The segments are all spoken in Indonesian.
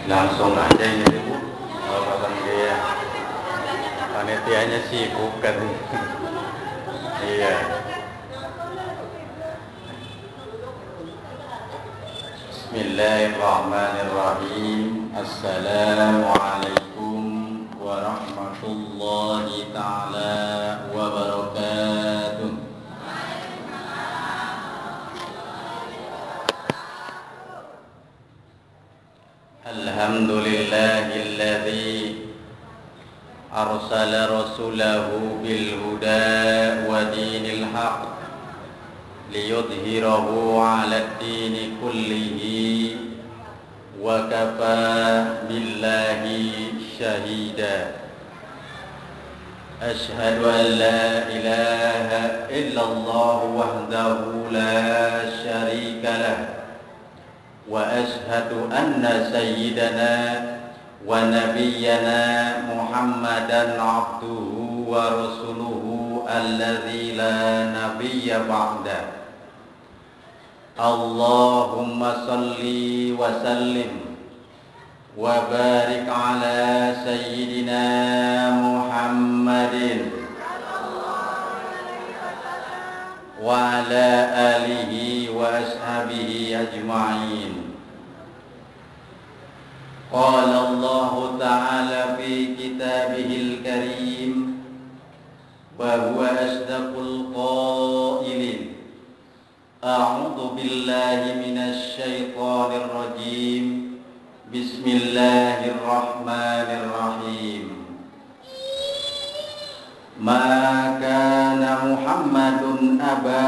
Langsung aja ini Bu. Kalau pasang dia panitianya sibuk kan. Iya. Bismillahirrahmanirrahim. Assalamualaikum warahmatullahi ta'ala wabarakatuh. Alhamdulillahilladzi arsala rasulahu bil huda wa dinil haqq liyudhhirahu 'alad dini kullihi wa kafa billahi syahida. Ashhadu an la ilaha illallah wahdahu la syarika lah wa ashhadu anna sayyidana wa nabiyyana Muhammadan abduhu wa rasuluhu alladzi la nabiyya ba'da. Allahumma salli wa sallim wa barik ala sayyidina Muhammadin wa ala alihi wa ashabihi ajma'in. Qala Allah ta'ala fi kitabihil karim wa huwa asdaqul qailin. A'udzu billahi minasy syaithanir rajim. Bismillahirrahmanirrahim. Ma kana Muhammadun aba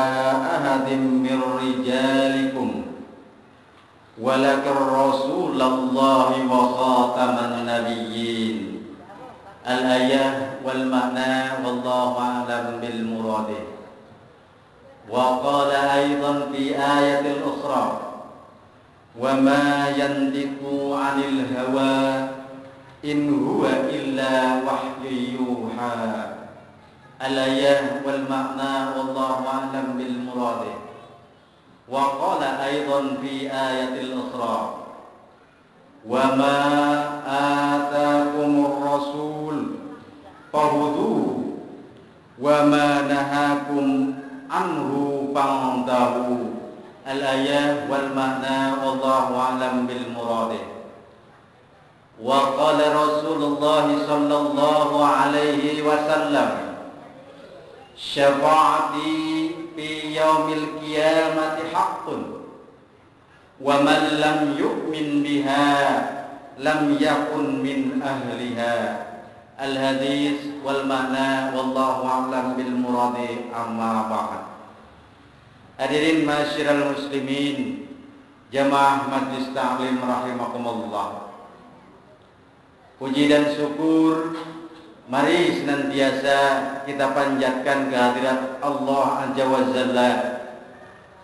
ahadin min rijalikum walakin Rasulullahi wa khataman nabiyyin. Al-ayah wal ma'na wallahu a'lam bil murad. Wa qala aidan fi ayatil ukhra wa ma yantiqu 'anil hawa in huwa illa wahyu yuha. Al-ayah wal ma'na wallahu a'lam bil murad. Wa qala aidan fi ayatil ukhra wa ma ataakumur rasul fakhudhuhu wa ma nahakum anhu fantahu. Al-ayah wal ma'na wallahu a'lam bil murad. Wa qala Rasulullah sallallahu alaihi wasallam syafa'ati fi yaumil qiyamati haqqun wa man lam yu'min biha lam yakun min ahliha. Al-hadis wal ma'na wallahu a'lam bil murad. Amma ba'd. Hadirin masyiral muslimin, jamaah majlis ta'lim rahimakumullah. Puji dan syukur mari senantiasa kita panjatkan kehadirat Allah Azza wa Jalla,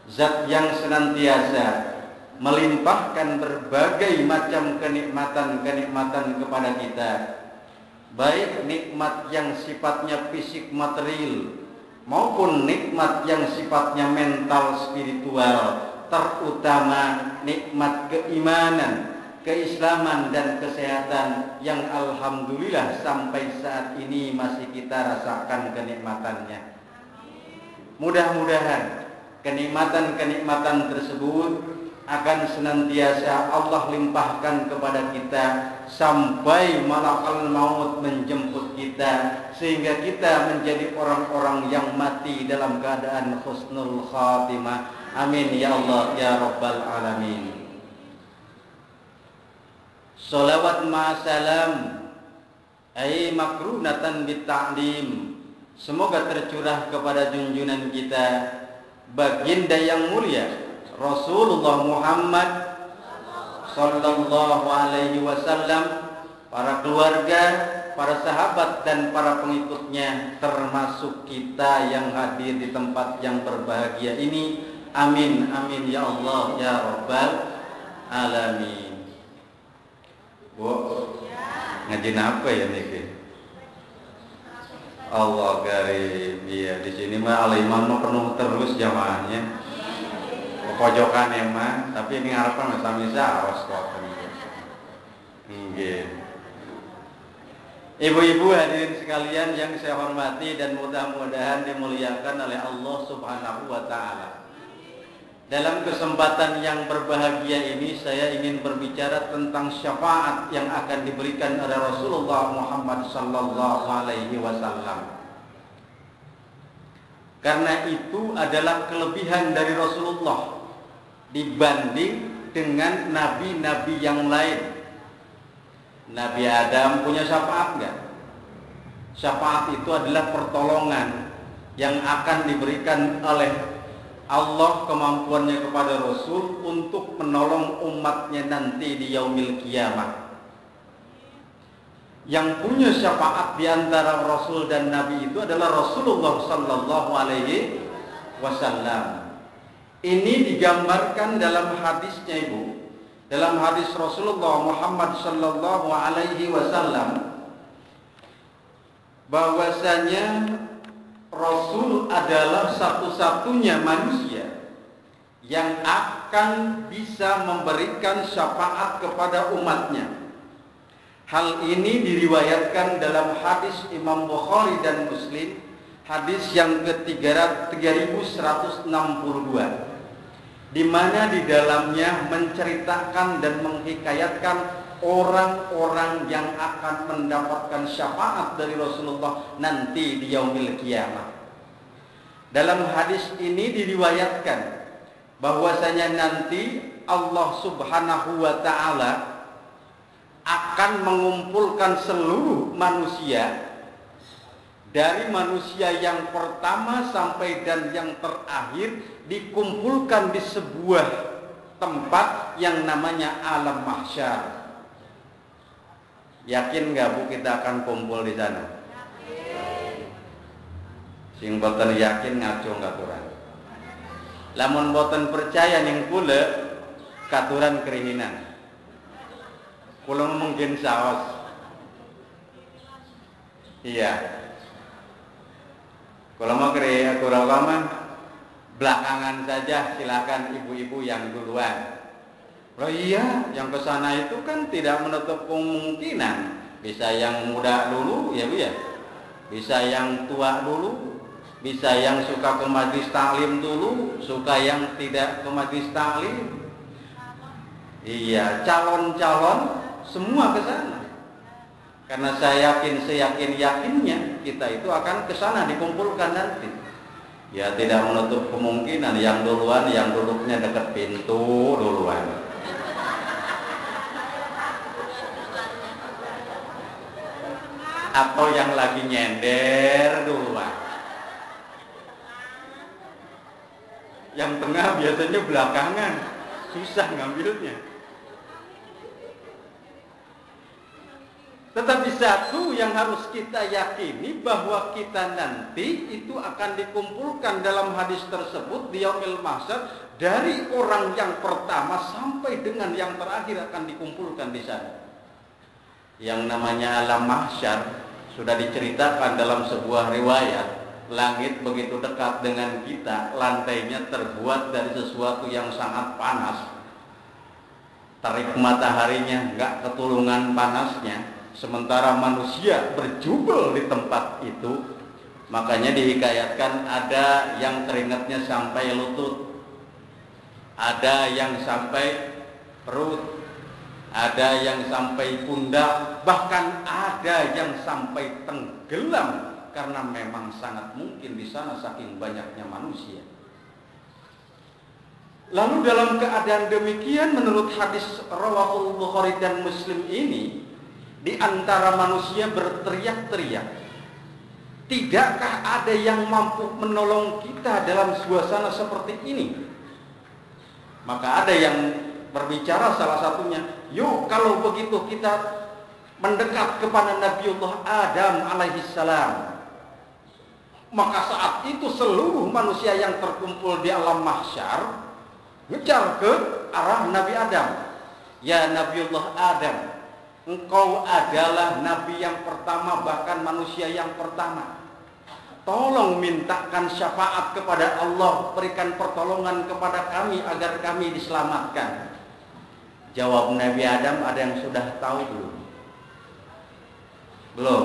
Zat yang senantiasa melimpahkan berbagai macam kenikmatan-kenikmatan kepada kita, baik nikmat yang sifatnya fisik material maupun nikmat yang sifatnya mental spiritual, terutama nikmat keimanan, keislaman dan kesehatan yang alhamdulillah sampai saat ini masih kita rasakan kenikmatannya. Mudah-mudahan kenikmatan-kenikmatan tersebut akan senantiasa Allah limpahkan kepada kita sampai malakal maut menjemput kita, sehingga kita menjadi orang-orang yang mati dalam keadaan husnul khatimah. Amin ya Allah ya rabbal alamin. Salawat ma'asalam ay makrunatan bitta'lim, semoga tercurah kepada junjungan kita baginda yang mulia Rasulullah Muhammad sallallahu alaihi wasallam, para keluarga, para sahabat dan para pengikutnya, termasuk kita yang hadir di tempat yang berbahagia ini. Amin amin ya Allah ya rabbal alamin. Bu, ngajin apa ya nih? Allah karim. Iya, di sini mah al-iman mah penuh terus jamaahnya. Pojokan emang, tapi ini harapan sami saos kok. Nggih. Ibu-ibu hadirin sekalian yang saya hormati dan mudah-mudahan dimuliakan oleh Allah Subhanahu wa taala. Dalam kesempatan yang berbahagia ini saya ingin berbicara tentang syafaat yang akan diberikan oleh Rasulullah Muhammad sallallahu alaihi wasallam. Karena itu adalah kelebihan dari Rasulullah dibanding dengan nabi-nabi yang lain. Nabi Adam punya syafaat enggak? Syafaat itu adalah pertolongan yang akan diberikan oleh Allah kemampuannya kepada Rasul untuk menolong umatnya nanti di yaumil kiamah. Yang punya syafaat di antara Rasul dan Nabi itu adalah Rasulullah sallallahu alaihi wasallam. Ini digambarkan dalam hadisnya Ibu. Dalam hadis Rasulullah Muhammad sallallahu alaihi wasallam bahwasanya Rasul adalah satu-satunya manusia yang akan bisa memberikan syafaat kepada umatnya. Hal ini diriwayatkan dalam hadis Imam Bukhari dan Muslim, hadis yang ke-3162, di mana di dalamnya menceritakan dan menghikayatkan orang-orang yang akan mendapatkan syafaat dari Rasulullah nanti di yaumil kiamah. Dalam hadis ini diriwayatkan bahwasanya nanti Allah Subhanahu wa taala akan mengumpulkan seluruh manusia, dari manusia yang pertama sampai dan yang terakhir, dikumpulkan di sebuah tempat yang namanya alam mahsyar. Yakin nggak Bu kita akan kumpul di sana? Sing boten yakin ngaco katuran. Lamun boten percaya ning kula katuran keringinan. Kula mungkin saos. Iya. Kalau mau kira lama belakangan saja, silakan ibu-ibu yang duluan. Oh iya, yang ke sana itu kan tidak menutup kemungkinan. Bisa yang muda dulu, ya Bu ya. Bisa yang tua dulu, bisa yang suka ke majelis taklim dulu, suka yang tidak ke majelis taklim. Iya, calon-calon semua ke sana. Karena saya yakinnya kita itu akan ke sana dikumpulkan nanti. Ya tidak menutup kemungkinan yang duluan, yang duduknya dekat pintu duluan. Atau yang lagi nyender duluan. Yang tengah biasanya belakangan, susah ngambilnya. Tetapi satu yang harus kita yakini bahwa kita nanti itu akan dikumpulkan dalam hadis tersebut di yaumil mahsyar, dari orang yang pertama sampai dengan yang terakhir akan dikumpulkan di sana. Yang namanya alam mahsyar sudah diceritakan dalam sebuah riwayat. Langit begitu dekat dengan kita, lantainya terbuat dari sesuatu yang sangat panas. Terik mataharinya nggak ketulungan panasnya. Sementara manusia berjubel di tempat itu. Makanya dihikayatkan ada yang keringatnya sampai lutut, ada yang sampai perut, ada yang sampai pundak, bahkan ada yang sampai tenggelam, karena memang sangat mungkin di sana saking banyaknya manusia. Lalu dalam keadaan demikian, menurut hadis rawahul Bukhari dan Muslim ini, di antara manusia berteriak-teriak, tidakkah ada yang mampu menolong kita dalam suasana seperti ini? Maka ada yang berbicara, salah satunya, yuk kalau begitu kita mendekat kepada Nabiullah Adam alaihissalam. Maka saat itu seluruh manusia yang terkumpul di alam mahsyar ngejar ke arah Nabi Adam. Ya Nabiullah Adam, engkau adalah nabi yang pertama, bahkan manusia yang pertama. tolong mintakan syafaat kepada Allah, berikan pertolongan kepada kami agar kami diselamatkan. Jawab Nabi Adam, ada yang sudah tahu belum? Belum.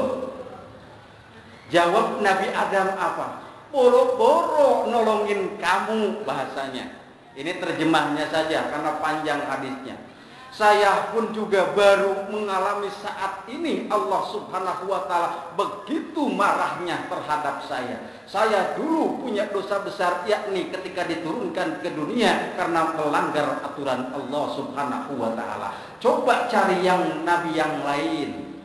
Jawab Nabi Adam apa? Boro-boro nolongin kamu, bahasanya. Ini terjemahnya saja karena panjang hadisnya. Saya pun juga baru mengalami saat ini Allah Subhanahu wa ta'ala begitu marahnya terhadap saya. Saya dulu punya dosa besar, yakni ketika diturunkan ke dunia karena melanggar aturan Allah Subhanahu wa ta'ala. Coba cari yang nabi yang lain.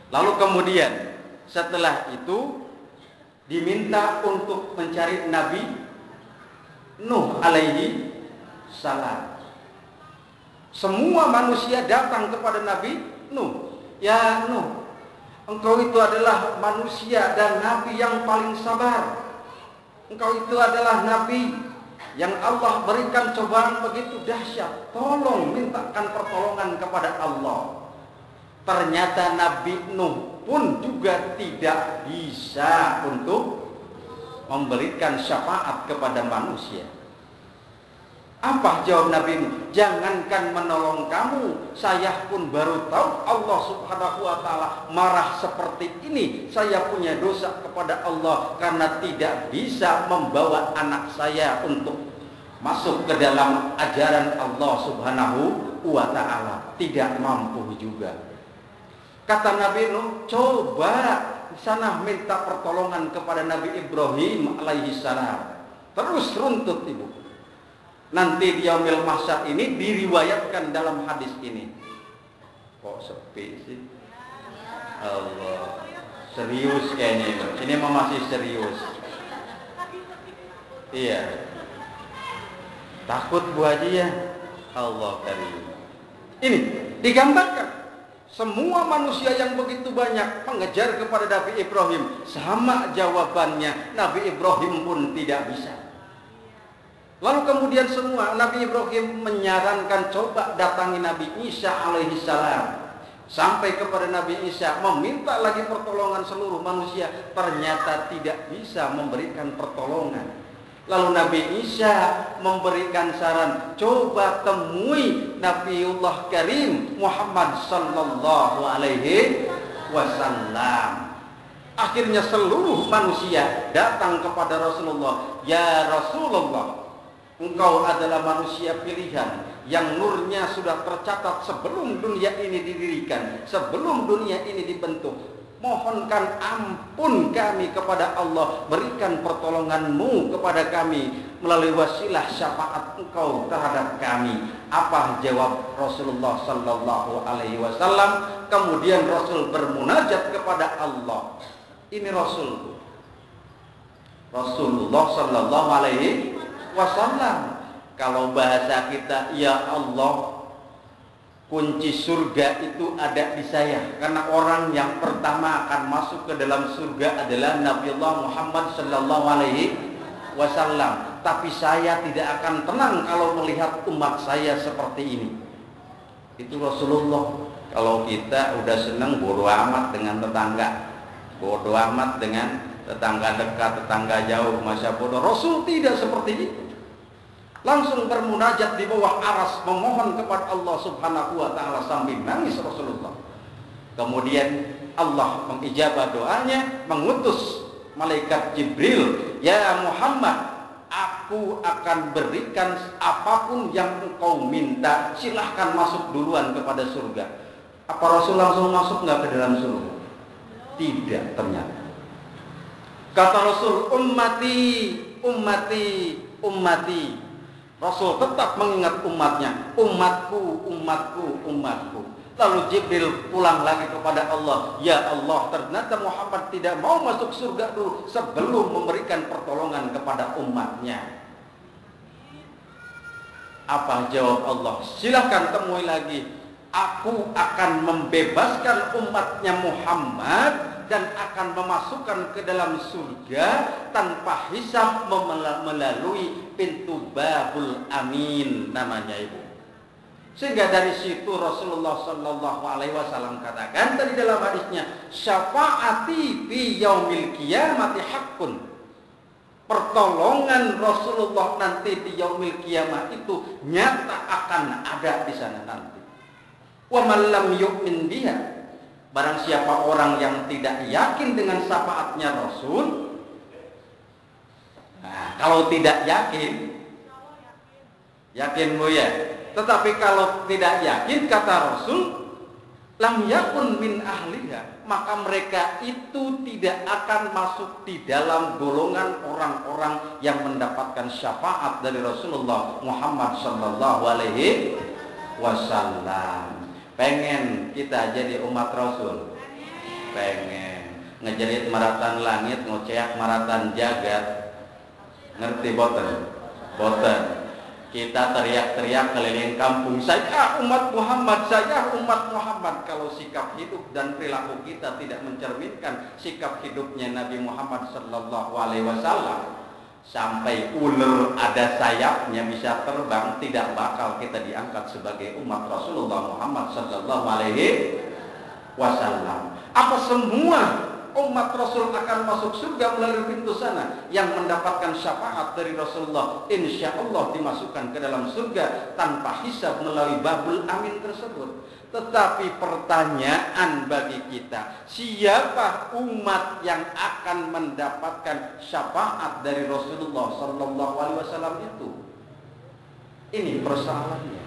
Lalu kemudian setelah itu diminta untuk mencari Nabi Nuh alaihi salam. Semua manusia datang kepada Nabi Nuh. Ya Nuh, engkau itu adalah manusia dan Nabi yang paling sabar. Engkau itu adalah Nabi yang Allah berikan cobaan begitu dahsyat. Tolong mintakan pertolongan kepada Allah. Ternyata Nabi Nuh pun juga tidak bisa untuk memberikan syafaat kepada manusia. Apa jawab Nabi Nuh? Jangankan menolong kamu, saya pun baru tahu Allah Subhanahu wa ta'ala marah seperti ini. Saya punya dosa kepada Allah karena tidak bisa membawa anak saya untuk masuk ke dalam ajaran Allah Subhanahu wa ta'ala. Tidak mampu juga. Kata Nabi Nuh, coba di sana minta pertolongan kepada Nabi Ibrahim alaihi salam. Terus runtut ibu. Nanti di yaumil mahsyar ini diriwayatkan dalam hadis ini. Kok sepi sih? Allah. Serius kayaknya ini. Ini mah masih serius. Iya. Takut Bu Haji ya? Allah karim. Ini digambarkan. Semua manusia yang begitu banyak mengejar kepada Nabi Ibrahim, sama jawabannya, Nabi Ibrahim pun tidak bisa. Lalu kemudian semua Nabi Ibrahim menyarankan coba datangi Nabi Isa alaihi salam. Sampai kepada Nabi Isa meminta lagi pertolongan seluruh manusia, ternyata tidak bisa memberikan pertolongan. Lalu Nabi Isa memberikan saran, coba temui Nabiullah Karim Muhammad sallallahu alaihi wasallam. Akhirnya seluruh manusia datang kepada Rasulullah. Ya Rasulullah, engkau adalah manusia pilihan yang nurnya sudah tercatat sebelum dunia ini didirikan, sebelum dunia ini dibentuk. Mohonkan ampun kami kepada Allah, berikan pertolonganmu kepada kami melalui wasilah syafaat engkau terhadap kami. Apa jawab Rasulullah sallallahu alaihi wasallam? Kemudian Rasul bermunajat kepada Allah. Ini Rasulullah sallallahu alaihi wasallam. Kalau bahasa kita, ya Allah, kunci surga itu ada di saya. Karena orang yang pertama akan masuk ke dalam surga adalah Nabiullah Muhammad sallallahu alaihi wasallam. Tapi saya tidak akan tenang kalau melihat umat saya seperti ini. Itu Rasulullah. Kalau kita udah senang bodo amat dengan tetangga, bodo amat dengan tetangga dekat, tetangga jauh, masa bodoh. Rasul tidak seperti itu. Langsung bermunajat di bawah aras, memohon kepada Allah Subhanahu wa ta'ala sambil nangis Rasulullah. Kemudian Allah mengijabah doanya, mengutus malaikat Jibril, ya Muhammad, aku akan berikan apapun yang engkau minta, silahkan masuk duluan kepada surga. Apa Rasul langsung masuk nggak ke dalam surga? Tidak, ternyata. Kata Rasul, ummati, ummati, ummati. Rasul tetap mengingat umatnya, umatku, umatku, umatku. Lalu Jibril pulang lagi kepada Allah, ya Allah, ternyata Muhammad tidak mau masuk surga dulu sebelum memberikan pertolongan kepada umatnya. Apa jawab Allah? Silahkan temui lagi. Aku akan membebaskan umatnya Muhammad dan akan memasukkan ke dalam surga tanpa hisab melalui pintu Babul Amin namanya ibu. Sehingga dari situ Rasulullah Shallallahu Alaihi Wasallam katakan tadi dalam hadisnya, syafaati fi yaumil qiyamati haqqun. Pertolongan Rasulullah nanti di yaumil qiyamah itu nyata akan ada di sana nanti. Wa man lam yu'min biha, barang siapa orang yang tidak yakin dengan syafaatnya Rasul. Nah, kalau tidak yakin Bu ya. Tetapi kalau tidak yakin, kata Rasul, lam yakun min ahliha, maka mereka itu tidak akan masuk di dalam golongan orang-orang yang mendapatkan syafaat dari Rasulullah Muhammad sallallahu alaihi wasallam. Pengen kita jadi umat Rasul? Pengen. Ngejerit maratan langit, ngoceak maratan jagat. Ngerti boten? Boten. Kita teriak-teriak keliling kampung, saya umat Muhammad, saya umat Muhammad. Kalau sikap hidup dan perilaku kita tidak mencerminkan sikap hidupnya Nabi Muhammad sallallahu alaihi wasallam, sampai ular ada sayapnya bisa terbang, tidak bakal kita diangkat sebagai umat Rasulullah Muhammad sallallahu alaihi wasallam. Apa semua umat Rasul akan masuk surga melalui pintu sana yang mendapatkan syafaat dari Rasulullah, insya Allah dimasukkan ke dalam surga tanpa hisab melalui babul amin tersebut. Tetapi pertanyaan bagi kita, siapa umat yang akan mendapatkan syafaat dari Rasulullah Sallallahu Alaihi Wasallam itu? Ini persoalannya.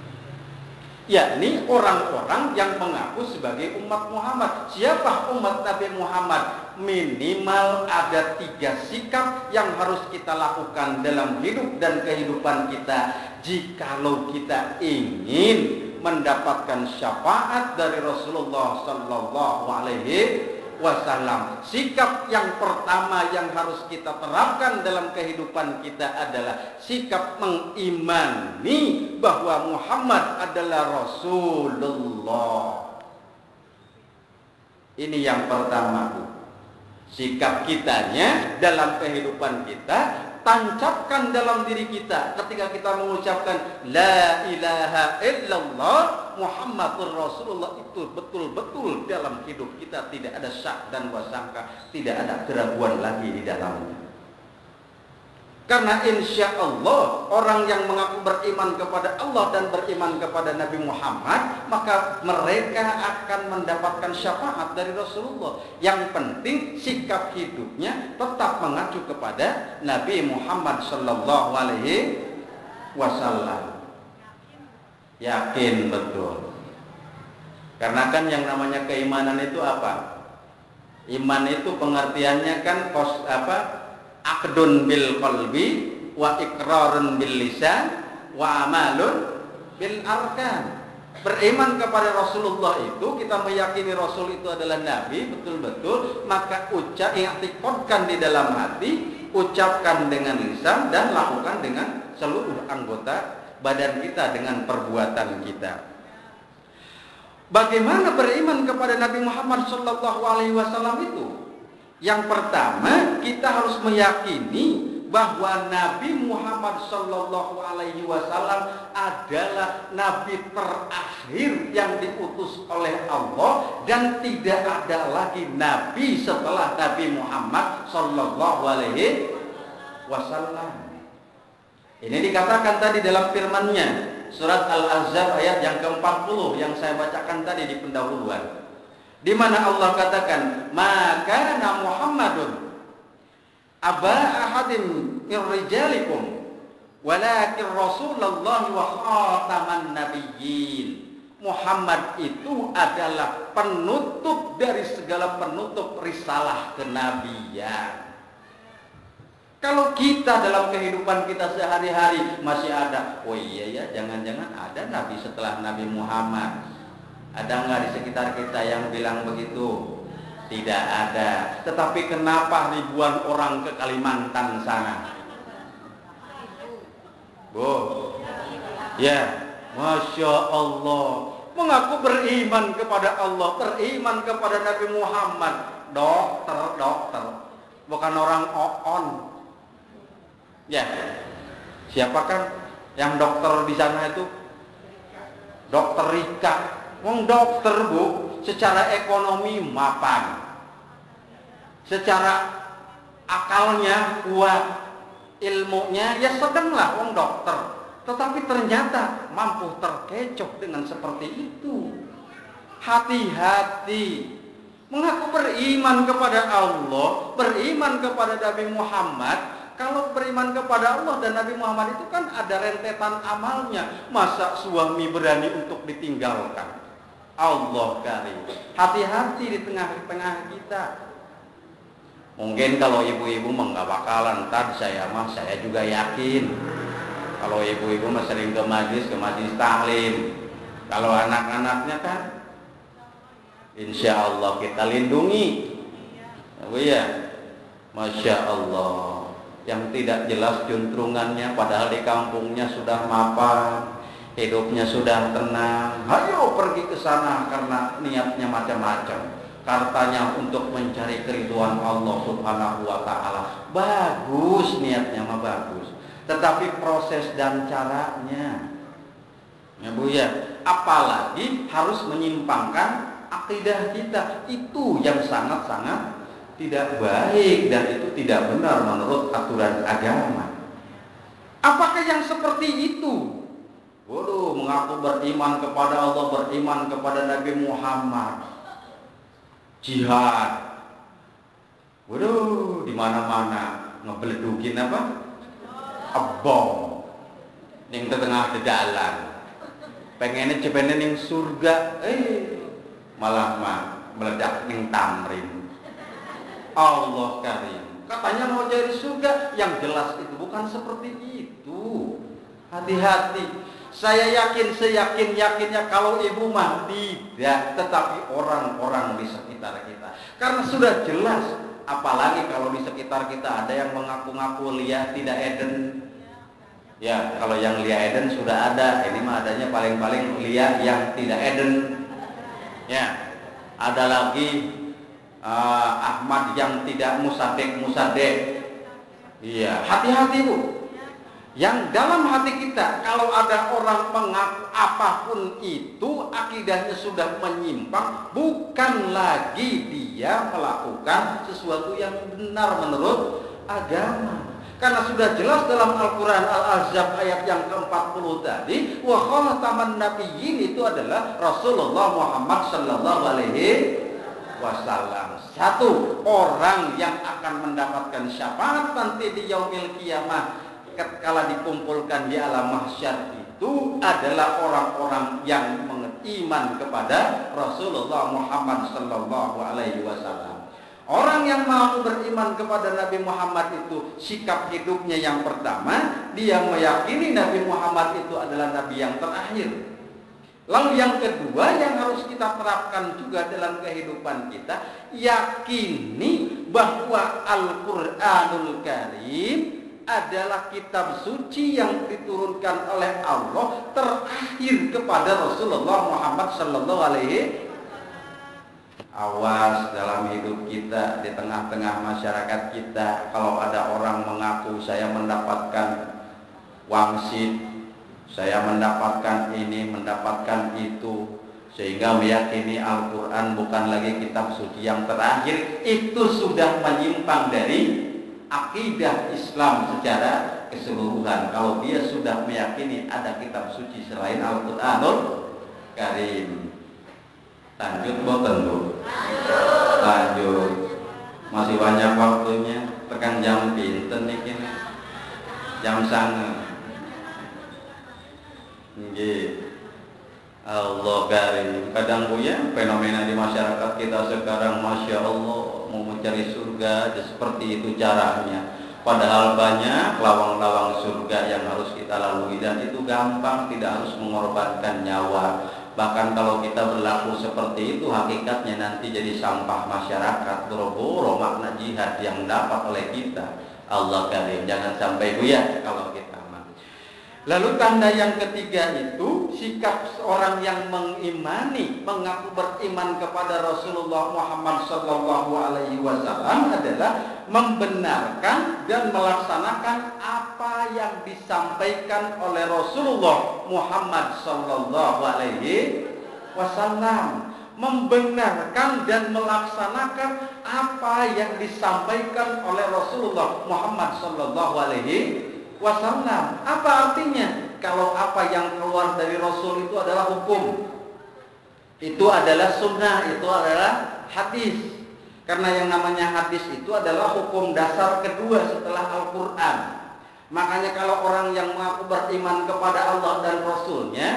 Yakni orang-orang yang mengaku sebagai umat Muhammad. Siapa umat Nabi Muhammad? Minimal ada 3 sikap yang harus kita lakukan dalam hidup dan kehidupan kita jikalau kita ingin mendapatkan syafaat dari Rasulullah Sallallahu Alaihi Wasallam. Sikap yang pertama yang harus kita terapkan dalam kehidupan kita adalah sikap mengimani bahwa Muhammad adalah Rasulullah. Ini yang pertama, Bu. Sikap kitanya dalam kehidupan kita, tancapkan dalam diri kita ketika kita mengucapkan la ilaha illallah Muhammadur Rasulullah, itu betul-betul dalam hidup kita tidak ada syak dan wasangka, tidak ada keraguan lagi di dalamnya. Karena insya Allah orang yang mengaku beriman kepada Allah dan beriman kepada Nabi Muhammad, maka mereka akan mendapatkan syafaat dari Rasulullah. Yang penting sikap hidupnya tetap mengacu kepada Nabi Muhammad Sallallahu Alaihi Wasallam. Yakin betul. Karena kan yang namanya keimanan itu apa? Iman itu pengertiannya kan aqdun bil qalbi wa iqrarun bil lisan wa amalun bil arkan. Beriman kepada Rasulullah itu, kita meyakini Rasul itu adalah Nabi betul-betul, maka i'tiqadkan di dalam hati, ucapkan dengan lisan, dan lakukan dengan seluruh anggota badan kita dengan perbuatan kita. Bagaimana beriman kepada Nabi Muhammad Sallallahu Alaihi Wasallam itu? Yang pertama, kita harus meyakini bahwa Nabi Muhammad Sallallahu Alaihi Wasallam adalah Nabi terakhir yang diutus oleh Allah, dan tidak ada lagi Nabi setelah Nabi Muhammad Sallallahu Alaihi Wasallam. Ini dikatakan tadi dalam firman-Nya, surat Al-Ahzab ayat yang ke-40 yang saya bacakan tadi di pendahuluan, di mana Allah katakan, maka Muhammadun aba ahadim min rijalikum walakin Rasulullah wa khataman nabiyyin. Muhammad itu adalah penutup dari segala penutup risalah kenabian. Kalau kita dalam kehidupan kita sehari-hari masih ada, oh iya ya, jangan-jangan ada nabi setelah Nabi Muhammad. Ada nggak di sekitar kita yang bilang begitu? Tidak ada. Tetapi kenapa ribuan orang ke Kalimantan sana? Bu, ya, Masya Allah, mengaku beriman kepada Allah, beriman kepada Nabi Muhammad. Dokter, bukan orang on. Ya, siapakah yang dokter di sana itu? Dokter Rika, wong dokter Bu, secara ekonomi mapan, secara akalnya kuat, ilmunya ya sedanglah wong dokter, tetapi ternyata mampu terkecoh dengan seperti itu. Hati-hati, mengaku beriman kepada Allah, beriman kepada Nabi Muhammad. Kalau beriman kepada Allah dan Nabi Muhammad itu kan ada rentetan amalnya. Masa suami berani untuk ditinggalkan? Allah karim. Hati-hati di tengah-tengah kita. Mungkin kalau ibu-ibu nggak bakalan, saya juga yakin. Kalau ibu-ibu sering ke majlis taklim. Kalau anak-anaknya kan, insya Allah kita lindungi. Oh iya, masya Allah. Yang tidak jelas juntrungannya, padahal di kampungnya sudah mapan, hidupnya sudah tenang. Ayo pergi ke sana karena niatnya macam-macam. Hartanya untuk mencari keridhaan Allah Subhanahu wa ta'ala. Bagus niatnya mah bagus. Tetapi proses dan caranya, ya Bu ya, apalagi harus menyimpangkan akidah kita, itu yang sangat-sangat tidak baik dan itu tidak benar menurut aturan agama. Apakah yang seperti itu? Waduh, mengaku beriman kepada Allah, beriman kepada Nabi Muhammad, jihad. Waduh, di mana-mana ngebeledukin apa? Bom ning tengah jalan. Pengennya cepene ning surga, malah meledak ning Tamrin. Allah karim. Katanya mau jadi surga, yang jelas itu bukan seperti itu. Hati-hati. Saya yakin, seyakin-yakinnya kalau ibu mah tidak, tetapi orang-orang di sekitar kita. Karena sudah jelas, apalagi kalau di sekitar kita ada yang mengaku-ngaku Lia tidak Eden. Ya, kalau yang Lia Eden sudah ada, ini mah adanya paling-paling Lia yang tidak Eden. Ya, ada lagi Ahmad yang tidak musadek. Iya, hati-hati Bu. Yang dalam hati kita, kalau ada orang mengaku apapun itu, akidahnya sudah menyimpang, bukan lagi dia melakukan sesuatu yang benar menurut agama. Karena sudah jelas dalam Al-Quran Al-Ahzab ayat yang ke-40 tadi, wa khataman nabiyyin itu adalah Rasulullah Muhammad sallallahu alaihi wasallam. Satu orang yang akan mendapatkan syafaat nanti di yaumil qiyamah, kala dikumpulkan di alam mahsyar itu adalah orang-orang yang beriman kepada Rasulullah Muhammad sallallahu alaihi wasallam. Orang yang mau beriman kepada Nabi Muhammad itu sikap hidupnya yang pertama, dia meyakini Nabi Muhammad itu adalah nabi yang terakhir. Lalu yang kedua yang harus kita terapkan juga dalam kehidupan kita, yakini bahwa Al-Qur'anul Karim adalah kitab suci yang diturunkan oleh Allah terakhir kepada Rasulullah Muhammad sallallahu alaihi. Awas dalam hidup kita, di tengah-tengah masyarakat kita, kalau ada orang mengaku saya mendapatkan wangsit, saya mendapatkan ini, mendapatkan itu, sehingga meyakini Al-Quran bukan lagi kitab suci yang terakhir, itu sudah menyimpang dari akidah Islam secara keseluruhan. Kalau dia sudah meyakini ada kitab suci selain Al-Quranul Karim. Lanjut boten Bu? Lanjut. Masih banyak waktunya. Tekan jam pinten nih, jam 09.00. Nggih. Allah karim. Kadang Bu ya, fenomena di masyarakat kita sekarang, masya Allah, mau mencari surga seperti itu caranya. Padahal banyak lawang-lawang surga yang harus kita lalui, dan itu gampang, tidak harus mengorbankan nyawa. Bahkan kalau kita berlaku seperti itu, hakikatnya nanti jadi sampah masyarakat. Boro-boro makna jihad yang dapat oleh kita. Allah karim. Jangan sampai Bu ya kalau kita. Lalu tanda yang ketiga itu sikap orang yang mengimani, mengaku beriman kepada Rasulullah Muhammad Sallallahu Alaihi Wasallam adalah membenarkan dan melaksanakan apa yang disampaikan oleh Rasulullah Muhammad Sallallahu Alaihi Wasallam. Membenarkan dan melaksanakan apa yang disampaikan oleh Rasulullah Muhammad Sallallahu Alaihi Wasallam. Apa artinya? Kalau apa yang keluar dari Rasul itu adalah hukum, itu adalah sunnah, itu adalah hadis. Karena yang namanya hadis itu adalah hukum dasar kedua setelah Al-Quran. Makanya kalau orang yang mengaku beriman kepada Allah dan Rasulnya,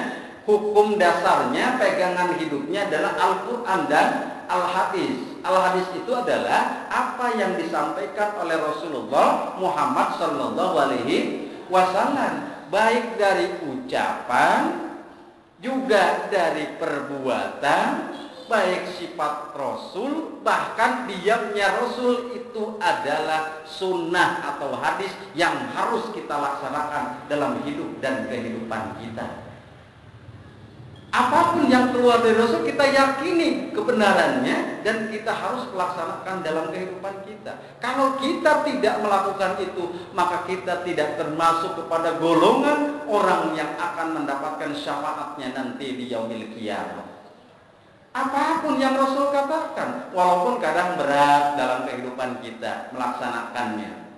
hukum dasarnya, pegangan hidupnya adalah Al-Quran dan Al-Hadis. Al-Hadis itu adalah apa yang disampaikan oleh Rasulullah Muhammad Sallallahu Alaihi Wasallam, baik dari ucapan, juga dari perbuatan, baik sifat Rasul, bahkan diamnya Rasul itu adalah sunnah atau hadis yang harus kita laksanakan dalam hidup dan kehidupan kita. Apapun yang keluar dari Rasul kita yakini kebenarannya dan kita harus melaksanakan dalam kehidupan kita. Kalau kita tidak melakukan itu, maka kita tidak termasuk kepada golongan orang yang akan mendapatkan syafaatnya nanti di yaumil qiyamah. Apapun yang Rasul katakan, walaupun kadang berat dalam kehidupan kita melaksanakannya.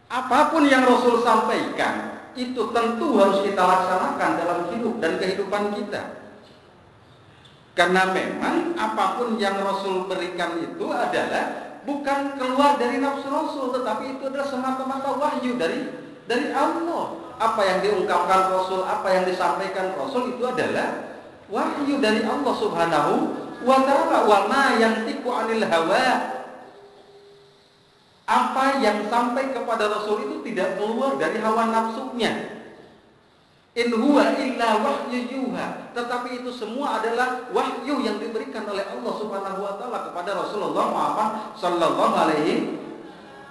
Apapun yang Rasul sampaikan, itu tentu harus kita laksanakan dalam hidup dan kehidupan kita. Karena memang apapun yang Rasul berikan itu adalah bukan keluar dari nafsu Rasul, tetapi itu adalah semata-mata wahyu dari Allah. Apa yang diungkapkan Rasul, apa yang disampaikan Rasul itu adalah wahyu dari Allah Subhanahu wa ta'ala. Wa ma yantiqu 'anil hawa. Apa yang sampai kepada Rasul itu tidak keluar dari hawa nafsunya. In huwa illa wahyu yuha. Tetapi itu semua adalah wahyu yang diberikan oleh Allah Subhanahu wa ta'ala kepada Rasulullah Muhammad Sallallahu Alaihi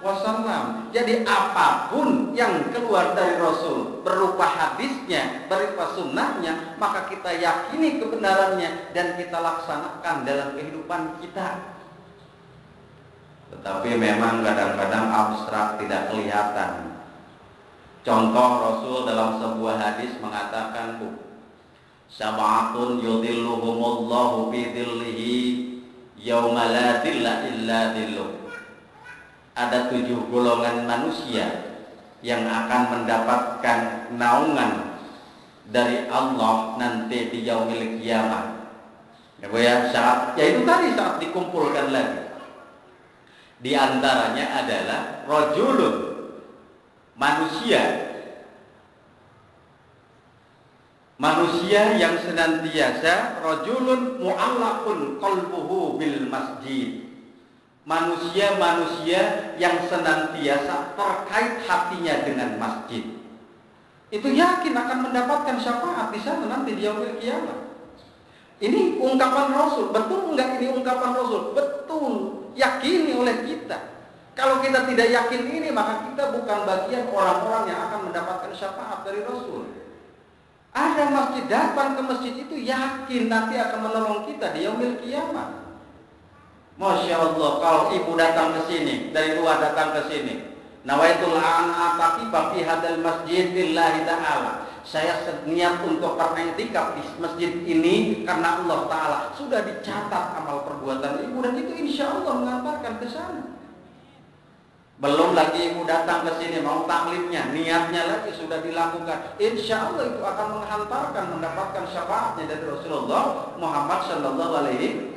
Wasallam. Jadi apapun yang keluar dari Rasul berupa hadisnya, berupa sunnahnya, maka kita yakini kebenarannya dan kita laksanakan dalam kehidupan kita. Tetapi memang kadang-kadang abstrak, tidak kelihatan. Contoh, Rasul dalam sebuah hadis mengatakan, sab'atun yudhilluhumullahu fi dhillihi yauma la dhilla illa dhilluh. Ada 7 golongan manusia yang akan mendapatkan naungan dari Allah nanti di yaumil qiyamah. Ya, itu tadi saat dikumpulkan lagi. Di antaranya adalah rajulun, manusia yang senantiasa, rajulun mu'allaqun qalbuhu bil masjid, manusia yang senantiasa terkait hatinya dengan masjid. Itu yakin akan mendapatkan syafaat di sana nanti di yaumil qiyamah. Ini ungkapan Rasul, betul enggak ini ungkapan Rasul? Betul, yakini oleh kita. Kalau kita tidak yakin ini, maka kita bukan bagian orang-orang yang akan mendapatkan syafaat dari Rasul. Ada masjid, datang ke masjid itu yakin nanti akan menolong kita di yaumil qiyamah. Masya Allah, kalau ibu datang ke sini, dari luar datang ke sini, nawaitul an ataqifa fi hadal masjid lillahi ta'ala. Saya niat untuk beriktikaf di masjid ini karena Allah Ta'ala. Sudah dicatat amal perbuatan ibu dan itu insya Allah mengantarkan ke sana. Belum lagi ibu datang ke sini mau taklimnya, niatnya lagi sudah dilakukan. Insya Allah itu akan menghantarkan mendapatkan syafaatnya dari Rasulullah Muhammad Sallallahu Alaihi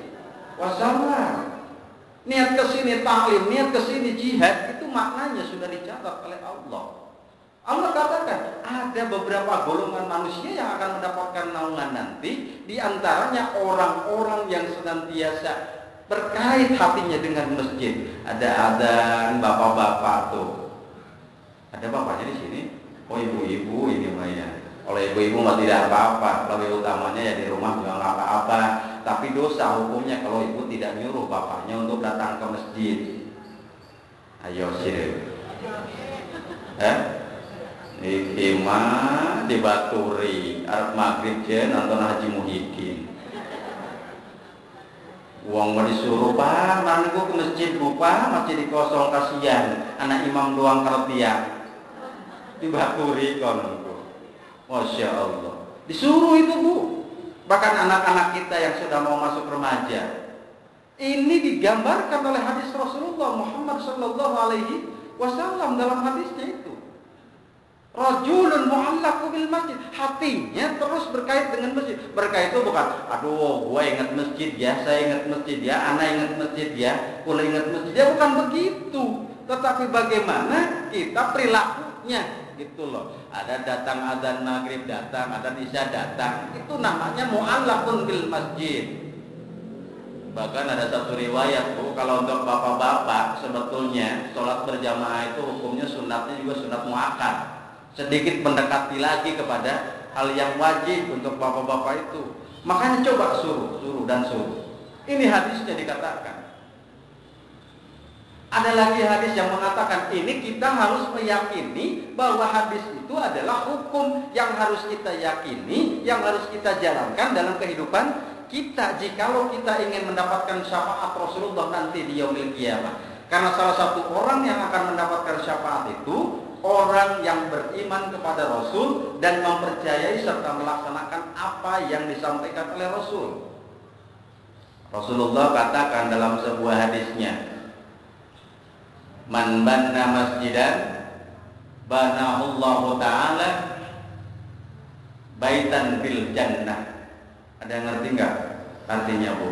Wasallam. Niat ke sini taklim, niat ke sini jihad, itu maknanya sudah dicatat oleh Allah. Allah katakan ada beberapa golongan manusia yang akan mendapatkan naungan nanti. Di antaranya orang-orang yang senantiasa berkait hatinya dengan masjid. Ada bapak-bapak tuh. Ada bapaknya di sini. Oh ibu-ibu ini mah ya. Kalau ibu-ibu mah tidak apa-apa. Lebih utamanya ya di rumah nggak apa-apa. Tapi dosa hukumnya kalau ibu tidak nyuruh bapaknya untuk datang ke masjid. Ayo sini. Iki mah dibaturi arep maghrib je nonton Haji Muhyiddin. Wong mau disuruh Pak, mana gua ke masjid Pak, masjid dikosong kasihan, anak imam doang kalau tiang. Dibaturi kon Bu. Masya Allah. Disuruh itu Bu. Bahkan anak-anak kita yang sudah mau masuk remaja. Ini digambarkan oleh hadis Rasulullah Muhammad sallallahu alaihi wasallam dalam hadisnya itu. Rajulun mu'allaqu bil masjid, hatinya terus berkait dengan masjid. Berkait itu bukan, aduh, gue ingat masjid ya, saya ingat masjid ya, anak ingat masjid ya, kula ingat masjid ya, bukan begitu. Tetapi bagaimana kita perilakunya, gitu loh. Ada datang adzan maghrib datang, adzan isya datang, itu namanya mu'allaqun bil masjid. Bahkan ada satu riwayat Bu, kalau untuk bapak-bapak sebetulnya sholat berjamaah itu hukumnya sunatnya juga sunat muakkad. Sedikit mendekati lagi kepada hal yang wajib untuk bapak-bapak itu. Makanya coba suruh dan suruh. Ini hadisnya dikatakan. Ada lagi hadis yang mengatakan ini kita harus meyakini bahwa hadis itu adalah hukum yang harus kita yakini, yang harus kita jalankan dalam kehidupan kita. Jikalau kita ingin mendapatkan syafaat Rasulullah nanti di yaumil qiyamah. Karena salah satu orang yang akan mendapatkan syafaat itu orang yang beriman kepada Rasul dan mempercayai serta melaksanakan apa yang disampaikan oleh Rasul. Rasulullah katakan dalam sebuah hadisnya, man banna masjidan banahullahu ta'ala baitan fil jannah. Ada yang ngerti enggak artinya Bu?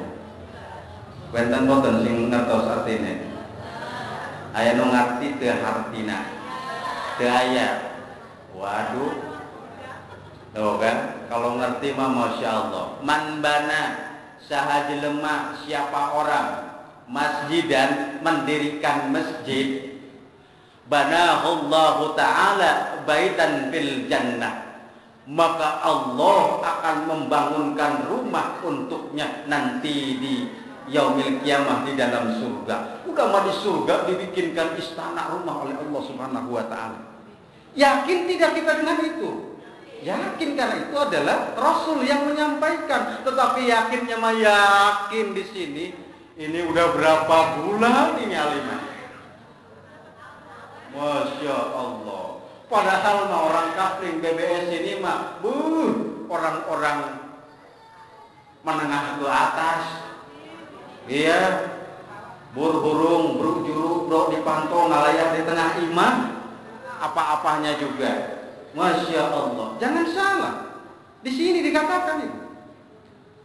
Benten boten sing ngertos artinya. Aya nu ngarti teu hartina. Daya, waduh, tuh kan? Kalau ngerti mah masya Allah. Man bana sahaja lemah siapa orang masjidan mendirikan masjid, banahullahu ta'ala baitan fil jannah, maka Allah akan membangunkan rumah untuknya nanti di yaumil qiyamah di dalam surga. Udah mah di surga dibikinkan istana rumah oleh Allah Subhanahu wa taala. Yakin tidak kita dengan itu? Yakin, karena itu adalah Rasul yang menyampaikan. Tetapi yakinnya mah yakin di sini. Ini udah berapa bulan ini alimah? Masya Allah. Padahal mah orang kafling BBS ini mah orang-orang menengah ke atas. Iya, burung juru bro dipantau ngalayak di tengah iman, apa-apanya juga. Masya Allah. Jangan salah. Di sini dikatakan itu.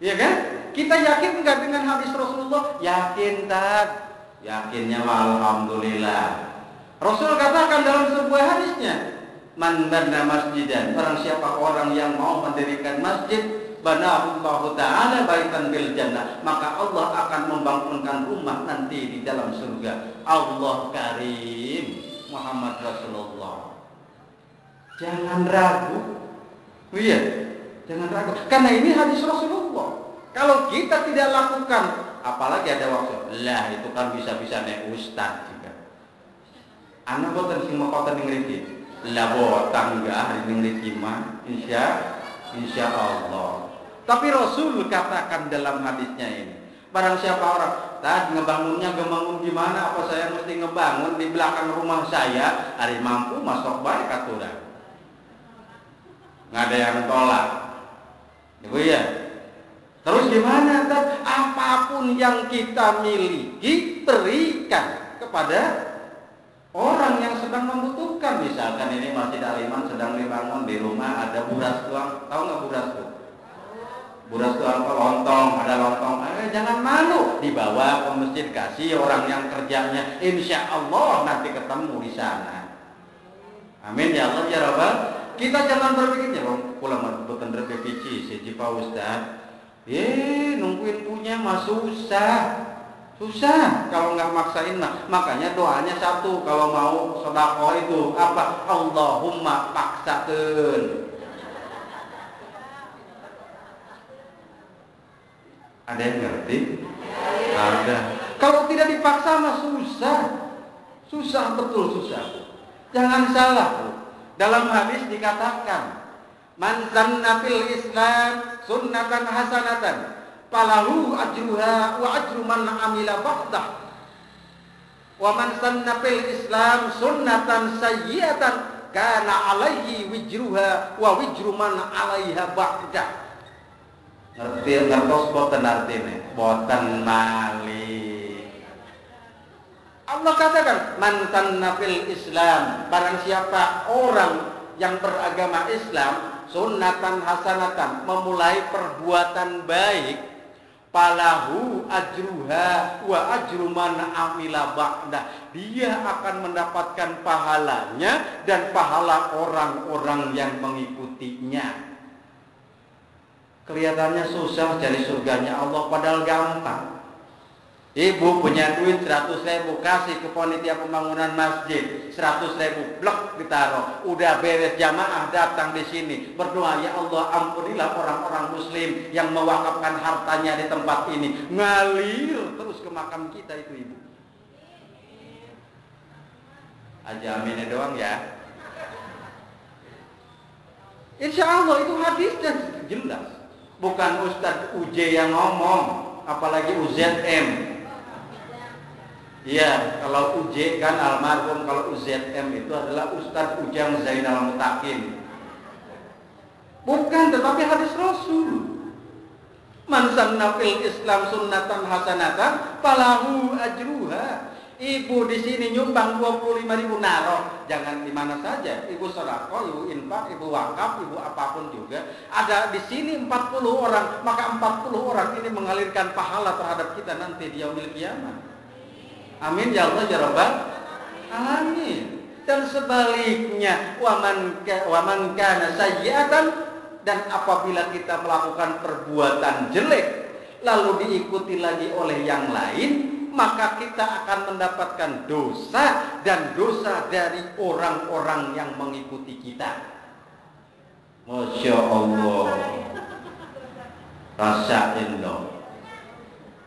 Iya kan? Kita yakin enggak dengan hadis Rasulullah? Yakin tak? Yakinnya alhamdulillah. Rasul katakan dalam sebuah hadisnya, man banna masjidan, barang siapa orang yang mau mendirikan masjid, banahullahu ta'ala baitan bil jannah, maka Allah akan membangunkan rumah nanti di dalam surga. Allah karim, Muhammad Rasulullah. Jangan ragu. Iya, jangan ragu. Karena ini hadis Rasulullah. Kalau kita tidak lakukan, apalagi ada waktu, lah itu kan bisa-bisa nek ustaz juga. Anak boten sing makoten ning mriki. Lah boten enggak hari ning mriki mah, insya Allah. Tapi Rasul katakan dalam hadisnya ini, barang siapa orang, ngebangunnya ngebangun gimana? Apa saya mesti ngebangun di belakang rumah saya? Hari mampu masuk baik aturan. Nggak ada yang tolak. Ibu ya. Terus gimana? Apapun yang kita miliki, berikan kepada orang yang sedang membutuhkan. Misalkan ini Masjid Al-Iman sedang dibangun di rumah, ada buras tuang. Tahu nggak buras tuang? Buras tuang lontong, ada lontong. Jangan malu, dibawa ke masjid, kasih orang yang kerjanya. Insya Allah nanti ketemu di sana. Amin ya Allah ya Rabbal. Kita jangan berpikirnya, pulang bukan berpikir si Pak Ustaz. Nungguin punya mah susah kalau nggak maksain mah. Makanya doanya satu kalau mau sedekah itu apa? Allahumma paksakeun. Ada yang ngerti? Ada. Kalau tidak dipaksa mah susah betul susah. Jangan salah. Dalam hadis dikatakan, man sanna fil Islam sunnatan hasanatan falahu ajruha wa ajru man amila ba'dah. Wa man sanna fil Islam sunnatan sayyi'atan kana alaihi wijruha wa wijru man alaiha ba'dah. Ngertos boten artine? Boten malih. Allah katakan, man sanna fil Islam, barang siapa orang yang beragama Islam, sunnatan hasanatan, memulai perbuatan baik, falahu ajruha wa ajru man amila ba'dah, dia akan mendapatkan pahalanya dan pahala orang-orang yang mengikutinya. Kelihatannya susah cari surganya Allah, padahal gampang. Ibu punya duit 100.000, kasih ke panitia pembangunan masjid 100.000, blok ditaruh, udah beres, jamaah datang di sini berdoa, ya Allah ampunilah orang-orang muslim yang mewakafkan hartanya di tempat ini. Ngalir terus ke makam kita itu ibu. Aja aminnya doang ya. Insya Allah itu hadisnya jelas, bukan Ustadz UJ yang ngomong, apalagi UZM. Iya, kalau UJ kan almarhum, kalau UZM itu adalah Ustadz Ujang Zainal Mutakin. Bukan, tetapi hadis Rasul. Man sanna fil Islam sunnatan hasanatan falahu ajruha. Ibu di sini nyumbang 25.000 naroh, jangan di mana saja. Ibu sedekah, ibu infak, ibu wakaf, ibu apapun juga. Ada di sini 40 orang, maka 40 orang ini mengalirkan pahala terhadap kita nanti di yaumil kiamat. Amin ya Allah ya Rabbal alamin. Dan sebaliknya, waman kana sayyi'atan, dan apabila kita melakukan perbuatan jelek lalu diikuti lagi oleh yang lain, maka kita akan mendapatkan dosa dan dosa dari orang-orang yang mengikuti kita. Masya Allah. Rasain dong.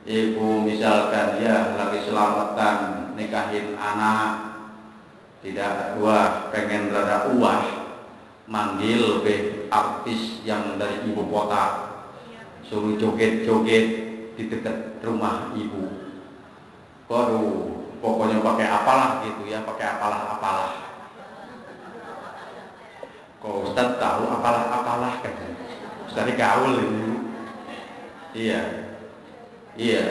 Ibu misalkan ya lagi selamatan nikahin anak, tidak wah pengen rada uah, manggil artis yang dari ibu kota, suruh joget-joget di dekat rumah ibu. Waduh, pokoknya pakai apalah gitu ya, pakai apalah-apalah. Kok Ustaz tahu apalah-apalah kan? Ustaz gaul ini. Iya,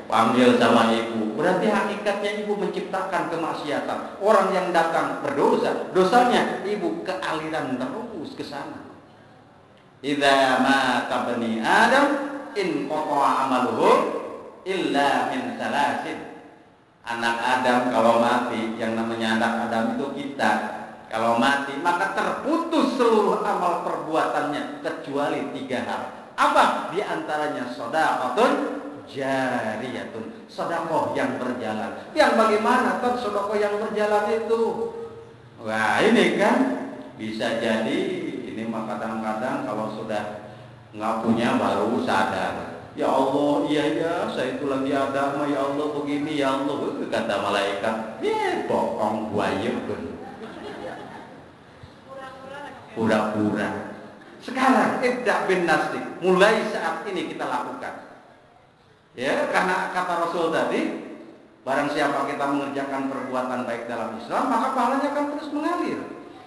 panggil sama ibu. Berarti hakikatnya ibu menciptakan kemaksiatan. Orang yang datang berdosa, dosanya ibu kealiran terus ke sana. Idza mata bani Adam in qata'a amaluhu illa min salasin. Anak Adam kalau mati, yang namanya anak Adam itu kita, kalau mati maka terputus seluruh amal perbuatannya kecuali 3 hal. Apa? Di antaranya shadaqatun jariyatun, sedekah yang berjalan. Yang bagaimana kan sedekah yang berjalan itu? Wah ini kan bisa jadi ini mah kadang-kadang kalau sudah nggak punya baru sadar. Ya Allah, iya saya itu lagi ada, ya Allah begini, ya Allah, kata malaikat, bohong buaya pun. Pura-pura. Sekarang ibda bin nasrik, mulai saat ini kita lakukan. Ya, karena kata Rasul tadi, barang siapa kita mengerjakan perbuatan baik dalam Islam, maka pahalanya akan terus mengalir.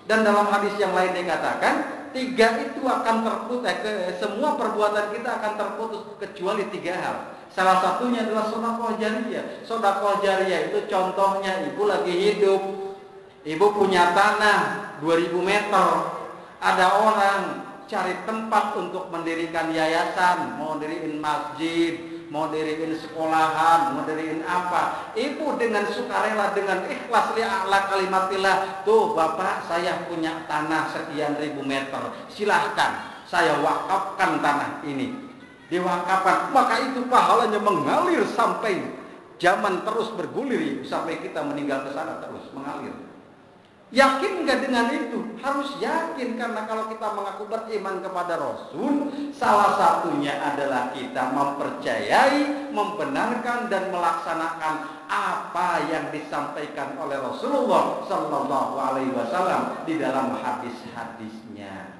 Dan dalam hadis yang lain dikatakan, 3 itu akan terputus, semua perbuatan kita akan terputus kecuali 3 hal. Salah satunya adalah sedekah jariyah. Sedekah jariyah itu contohnya ibu lagi hidup, ibu punya tanah 2000 meter, ada orang cari tempat untuk mendirikan yayasan, mau diriin masjid, mau diriin sekolahan, mau diriin apa. Ibu dengan sukarela, dengan ikhlas li'a'la kalimatillah, tuh Bapak saya punya tanah sekian ribu meter, silahkan saya wakafkan tanah ini. Diwakafkan, maka itu pahalanya mengalir sampai zaman terus bergulir, sampai kita meninggal ke sana terus mengalir. Yakin nggak dengan itu? Harus yakin, karena kalau kita mengaku beriman kepada Rasul, salah satunya adalah kita mempercayai, membenarkan dan melaksanakan apa yang disampaikan oleh Rasulullah Sallallahu Alaihi Wasallam di dalam hadis-hadisnya.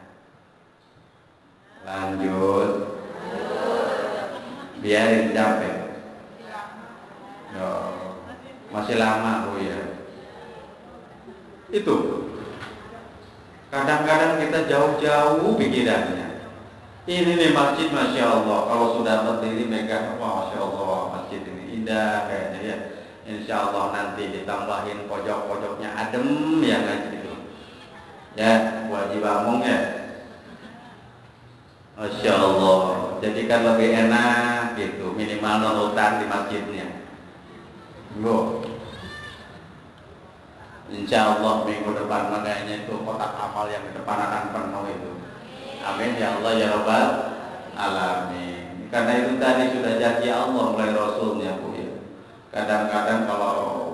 Lanjut, biarin capek. Yo, masih lama, oh ya. Itu kadang-kadang kita jauh-jauh pikirannya. Ini nih masjid, masya Allah, kalau sudah berdiri megang, wah masya Allah, masjid ini indah kayaknya ya. Insya Allah nanti ditambahin pojok-pojoknya adem ya ngaji itu. Ya, wajib among ya. Masya Allah, jadi kan lebih enak gitu, minimal nurutan di masjidnya. Bu. Insya Allah minggu depan makanya itu kotak amal yang di depan akan penuh itu. Amin ya Allah ya Rabbal Alamin. Karena itu tadi sudah janji Allah mulai Rasulnya Bu ya. Kadang-kadang kalau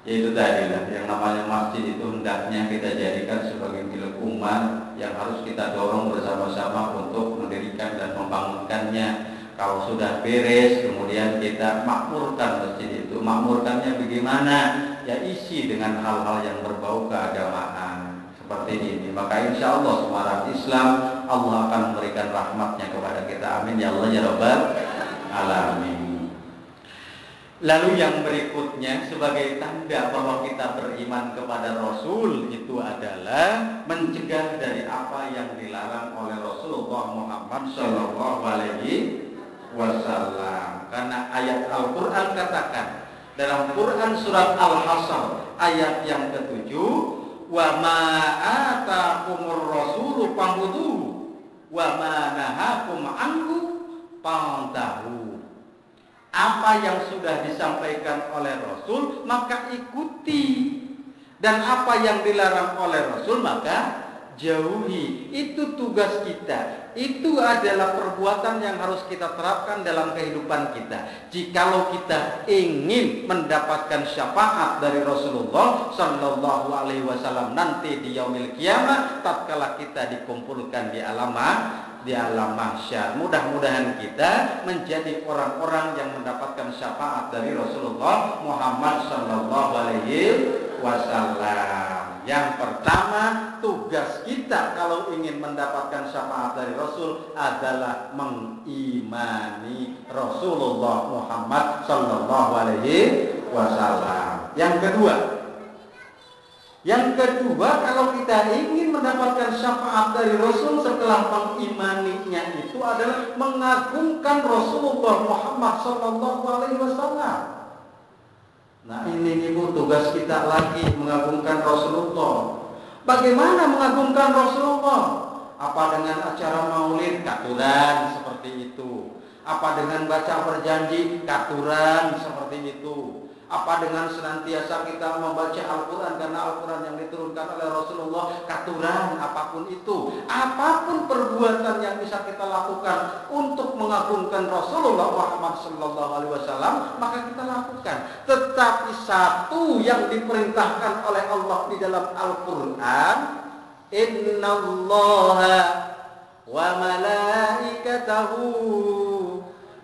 ya itu tadi lah, yang namanya masjid itu hendaknya kita jadikan sebagai milik umat yang harus kita dorong bersama-sama untuk mendirikan dan membangunkannya. Kalau sudah beres, kemudian kita makmurkan masjid itu. Makmurkannya bagaimana? Ya isi dengan hal-hal yang berbau keagamaan seperti ini. Maka insya Allah semarak Islam, Allah akan memberikan rahmatnya kepada kita. Amin ya Allah ya Rabbal Alamin. Lalu yang berikutnya sebagai tanda bahwa kita beriman kepada Rasul itu adalah mencegah dari apa yang dilarang oleh Rasulullah Muhammad Sallallahu Alaihi Wasallam. Karena ayat Al-Quran katakan dalam Quran surat Al-Hasr ayat yang ke-7, wa ma atakumur rasulu fakhudhuhu wa ma nahakum anhu fantahu. Apa yang sudah disampaikan oleh Rasul maka ikuti, dan apa yang dilarang oleh Rasul maka jauhi. Itu tugas kita. Itu adalah perbuatan yang harus kita terapkan dalam kehidupan kita. Jikalau kita ingin mendapatkan syafaat dari Rasulullah Sallallahu Alaihi Wasallam nanti di yaumil kiamah, tatkala kita dikumpulkan di alam mahsyar. Mudah-mudahan kita menjadi orang-orang yang mendapatkan syafaat dari Rasulullah Muhammad Sallallahu Alaihi Wasallam. Yang pertama, tugas kita kalau ingin mendapatkan syafaat dari Rasul adalah mengimani Rasulullah Muhammad Sallallahu Alaihi Wasallam. Yang kedua, kalau kita ingin mendapatkan syafaat dari Rasul setelah mengimaninya itu adalah mengagungkan Rasulullah Muhammad Sallallahu Alaihi Wasallam. Nah ini ibu tugas kita lagi mengagungkan Rasulullah. Bagaimana mengagungkan Rasulullah? Apa dengan acara maulid katuran seperti itu? Apa dengan baca berjanji katuran seperti itu? Apa dengan senantiasa kita membaca Al-Quran karena Al-Quran yang diturunkan oleh Rasulullah katuran, apapun itu. Apapun perbuatan yang bisa kita lakukan untuk mengagungkan Rasulullah Muhammad Sallallahu Alaihi Wasallam maka kita lakukan. Tetapi satu yang diperintahkan oleh Allah di dalam Al-Quran, Innallaha wa malaikatahu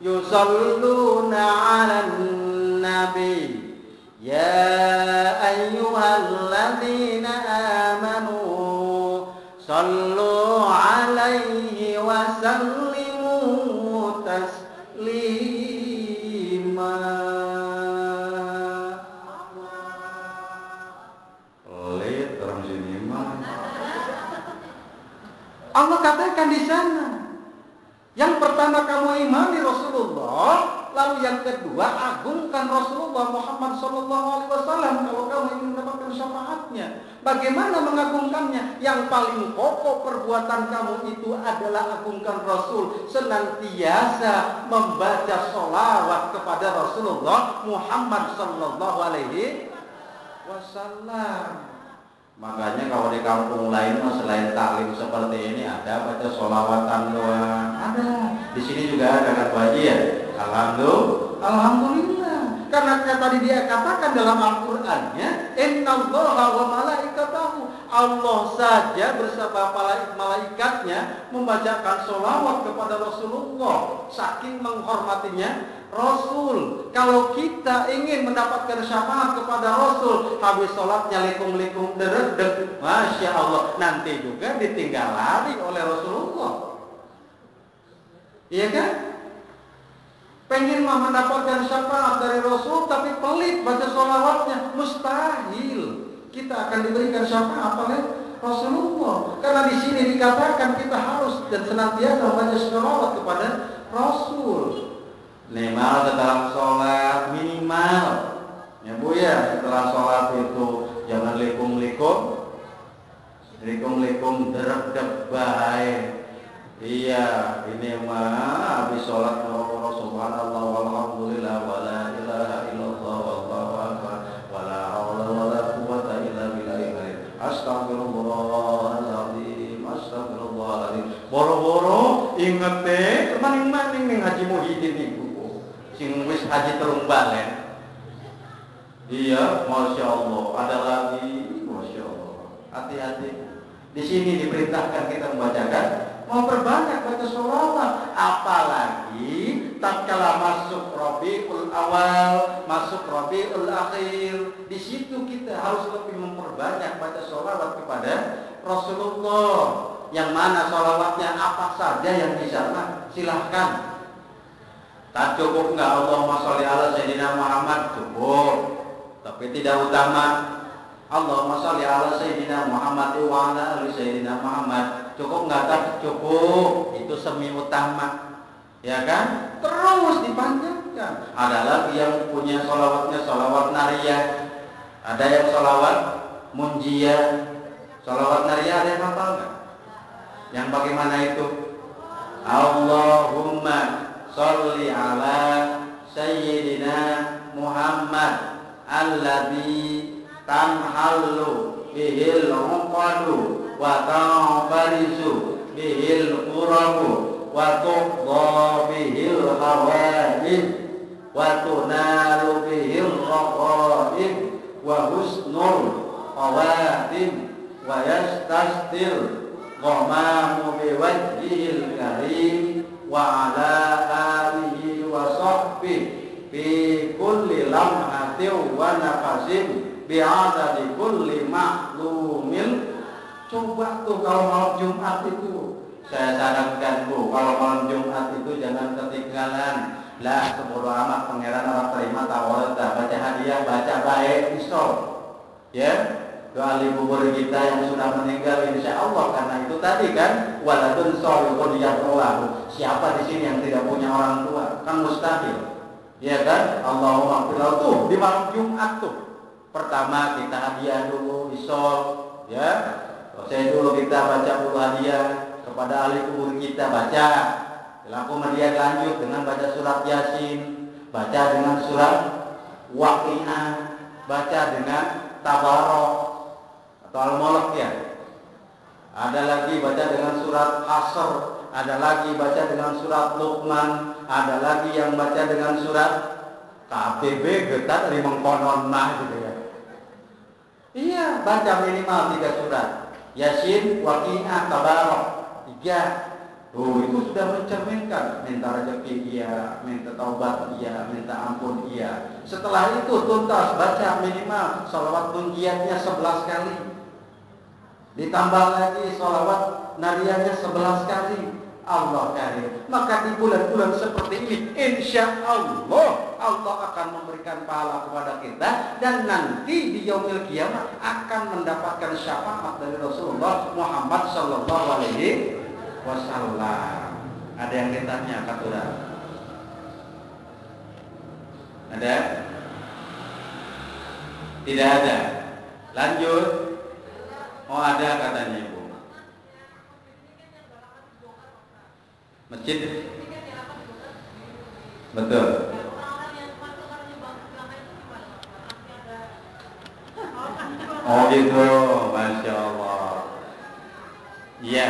yusalluna 'alan nabi ya ayyuhalladzina amanu sallu 'alaihi wa sallimu taslima. Pelit orang sini mah. Allah katakan di sana, yang pertama kamu imani Rasulullah, lalu yang kedua agungkan Rasulullah Muhammad Sallallahu Alaihi Wasallam kalau kamu ingin mendapatkan syafaatnya. Bagaimana mengagungkannya? Yang paling pokok perbuatan kamu itu adalah agungkan Rasul, senantiasa membaca sholawat kepada Rasulullah Muhammad Sallallahu Alaihi Wasallam. Makanya kalau di kampung lain selain taklim seperti ini ada baca sholawatan doang. Ada. Di sini juga ada kan Pak Haji ya. Alhamdulillah. Karena tadi dia katakan dalam Al-Qur'annya, innallaha wa malaikatahu, Allah saja bersama malaikatnya membacakan sholawat kepada Rasulullah. Saking menghormatinya Rasul. Kalau kita ingin mendapatkan syafaat kepada Rasul, habis sholatnya likum-likum derek, Masya Allah, nanti juga ditinggal lari oleh Rasulullah. Iya kan? Pengen mendapatkan syafaat dari Rasul tapi pelit baca sholawatnya, mustahil kita akan diberikan syafaat oleh Rasulullah. Karena di sini dikatakan kita harus dan senantiasa membaca sholawat kepada Rasul. Minimal setelah sholat, minimal ya Bu ya, setelah sholat itu jangan likum-likum derek baik. Iya, ini mah habis sholat subhanallah walhamdulillah wala ilaha illallah wallahu akbar wala haula wala quwwata illa billah astagfirullahaladzim. Boro-boro inget teh maning-maning ning Haji Muhyiddin ibu sing wis haji telung balen. Iya, Masya Allah. Ada lagi, Masya Allah. Hati-hati. Di sini diperintahkan kita mau perbanyak baca sholawat. Apalagi tatkala masuk Rabiul Awal, masuk Rabiul Akhir, di situ kita harus lebih memperbanyak baca sholawat kepada Rasulullah. Yang mana sholawatnya apa saja yang bisa, silahkan. Tak cukup nggak Allahumma sholli ala Sayyidina Muhammad, cukup, tapi tidak utama. Allahumma sholli ala Sayyidina Muhammad wa ala ali Sayyidina Muhammad, cukup nggak? Tak cukup, itu semi utama, ya kan? Terus dipanjangkan. Ada lagi yang punya sholawatnya sholawat nariyah, ada yang sholawat munjiyah. Sholawat nariyah ada yang hafal nggak? Yang bagaimana itu? Allahumma sholli ala Sayyidina Muhammad alladzi tanhallu bihil uqadu wa tanfarizu bihil qurabu wa tuqda bihil hawaid wa tunalu bihil raqaib wa husnul khawatim wa yastastil ghamamu biwajhil karim wa ala alihi wa sahbihi fi kulli lamhatin wa nafasin bi'adadi kulli ma'lumin. Coba tuh kalau malam Jumat itu, saya sarankan Bu, kalau malam Jumat itu jangan ketinggalan. Lah sebodoh amat pangeran orang terima tawarta, baca hadiah, baca baik isol. Ya, doa kubur kita yang sudah meninggal insya Allah, karena itu tadi kan waladun sholihun yad'ulahu. Siapa di sini yang tidak punya orang tua? Kan mustahil. Ya kan? Allahumma firlahu tuh di malam Jumat tuh. Pertama kita hadiah dulu isol, ya. Saya dulu kita baca dulu hadiah kepada ahli kubur kita, baca. Lalu kemudian lanjut dengan baca surat Yasin, baca dengan surat Waqiah, baca dengan Tabarok atau Al-Mulk ya. Ada lagi baca dengan surat Hasr, ada lagi baca dengan surat Luqman, ada lagi yang baca dengan surat KBB getat dari mengkonon mah gitu ya. Iya, baca minimal 3 surat. Yasin, Waqiah, Tabarok, 3. Tuh, itu sudah mencerminkan minta rezeki iya, minta taubat iya, minta ampun iya. Setelah itu tuntas baca minimal sholawat kunjiyatnya 11 kali. Ditambah lagi sholawat nariyahnya 11 kali. Allah karim. Maka di bulan-bulan seperti ini insya Allah Allah akan memberikan pahala kepada kita, dan nanti di yaumil kiamat akan mendapatkan syafaat dari Rasulullah Muhammad sallallahu alaihi wasallam. Ada yang ditanya Katura? Ada? Tidak ada. Lanjut. Oh ada katanya Ibu. Masjid. Betul. Oh gitu, Masya Allah. Iya.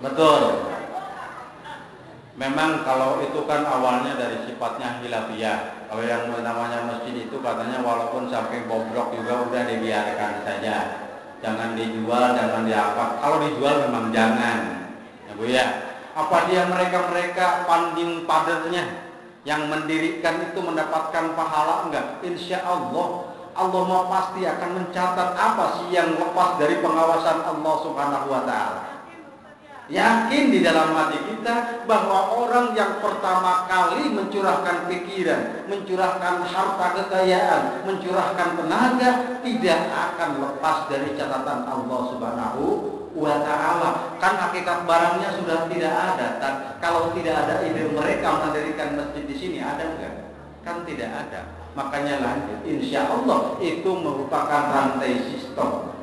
Betul. Memang kalau itu kan awalnya dari sifatnya hilafiyah. Kalau yang namanya masjid itu katanya walaupun sampai bobrok juga udah dibiarkan saja. Jangan dijual, jangan diapa. Kalau dijual memang jangan. Ya Bu ya. Apa dia mereka panding padernya yang mendirikan itu mendapatkan pahala enggak? Insya Allah Allah mau pasti akan mencatat apa sih yang lepas dari pengawasan Allah Subhanahu wa taala. Yakin di dalam hati kita bahwa orang yang pertama kali mencurahkan pikiran, mencurahkan harta kekayaan, mencurahkan tenaga tidak akan lepas dari catatan Allah Subhanahu wa ta'ala. Kan hakikat barangnya sudah tidak ada. Kalau tidak ada ide mereka mendirikan masjid di sini, ada enggak? Kan tidak ada. Makanya lanjut, insya Allah itu merupakan rantai sistem,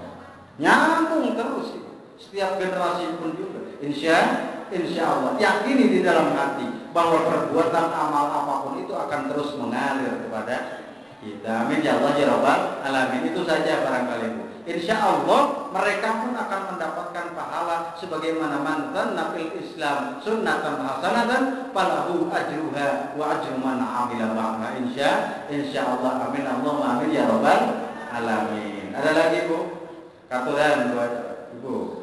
nyambung terus setiap generasi pun juga. Insya Allah yakini di dalam hati bahwa perbuatan amal apapun itu akan terus mengalir kepada kita. Amin ya Allah ya Rabbal alamin. Itu saja barangkali Bu. Insya Allah mereka pun akan mendapatkan pahala sebagaimana man dhanna fil Islam sunnatan hasanatan falahu ajruha wa ajru man amila ma'ha. Insya Allah. Amin Allahumma amin ya Rabbal alamin. Ada lagi Bu? Katuran buat Ibu.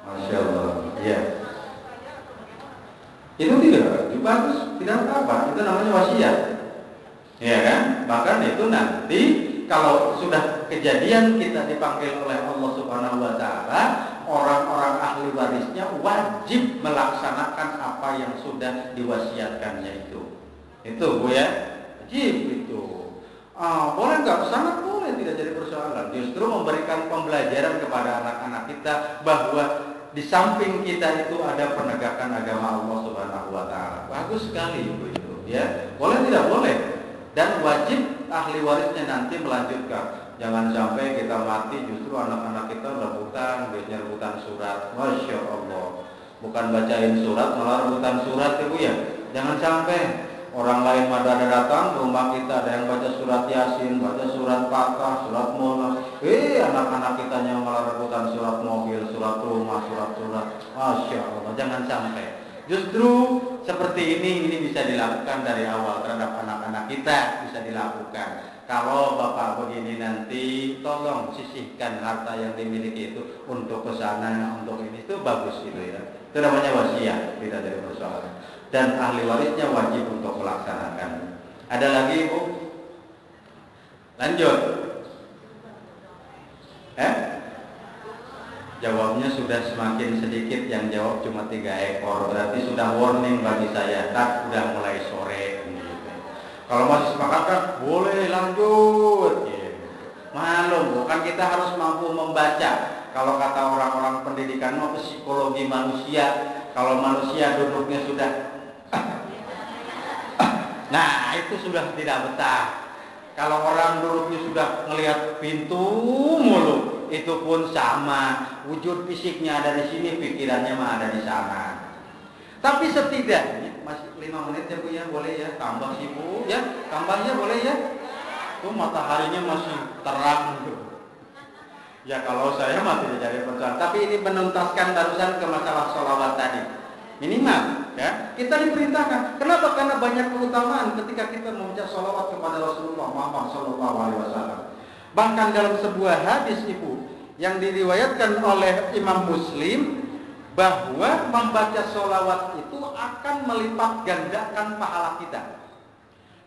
Masya Allah, ya. Itu tidak bagus, tidak apa-apa. Itu namanya wasiat, ya kan? Bahkan itu nanti kalau sudah kejadian kita dipanggil oleh Allah Subhanahu Wa Taala, orang-orang ahli warisnya wajib melaksanakan apa yang sudah diwasiatkannya itu. Itu Bu ya, wajib itu. Boleh nggak? Sangat boleh, tidak jadi persoalan. Justru memberikan pembelajaran kepada anak-anak kita bahwa di samping kita itu ada penegakan agama Allah Subhanahu wa taala. Bagus sekali Ibu itu, ya. Boleh tidak boleh. Dan wajib ahli warisnya nanti melanjutkan. Jangan sampai kita mati justru anak-anak kita rebutan, biasanya rebutan surat. Masya Allah. Bukan bacain surat malah rebutan surat Ibu ya. Jangan sampai orang lain pada datang ke rumah kita, ada yang baca surat Yasin, baca surat Fatah, surat Mulk. Anak-anak kita yang malah rebutan surat mobil, surat rumah, surat. Masya Allah, jangan sampai. Justru seperti ini bisa dilakukan dari awal terhadap anak-anak kita, bisa dilakukan. Kalau Bapak begini nanti, tolong sisihkan harta yang dimiliki itu untuk kesana, untuk ini, itu bagus itu ya. Itu namanya wasiat, tidak dari persoalan. Dan ahli warisnya wajib untuk melaksanakan. Ada lagi Bu? Lanjut. Jawabnya sudah semakin sedikit, yang jawab cuma 3 ekor. Berarti sudah warning bagi saya, udah mulai sore gitu. Kalau masih sepakat kan boleh lanjut gitu. Malum, bukan kita harus mampu membaca. Kalau kata orang-orang pendidikan psikologi manusia, kalau manusia duduknya sudah nah itu sudah tidak betah. Kalau orang duduknya sudah ngelihat pintu mulu, itu pun sama. Wujud fisiknya ada di sini, pikirannya mah ada di sana. Tapi setidaknya masih 5 menit ya Bu ya, boleh ya, tambah sih Bu ya, tambahnya boleh ya. Tuh mataharinya masih terang tuh. Ya kalau saya mah tidak jadi persoalan. Tapi ini menuntaskan barusan ke masalah sholawat tadi. Minimal ya, kita diperintahkan. Kenapa? Karena banyak keutamaan ketika kita membaca sholawat kepada Rasulullah Muhammad SAW. Bahkan dalam sebuah hadis Ibu yang diriwayatkan oleh Imam Muslim, bahwa membaca sholawat itu akan melipat gandakan pahala kita.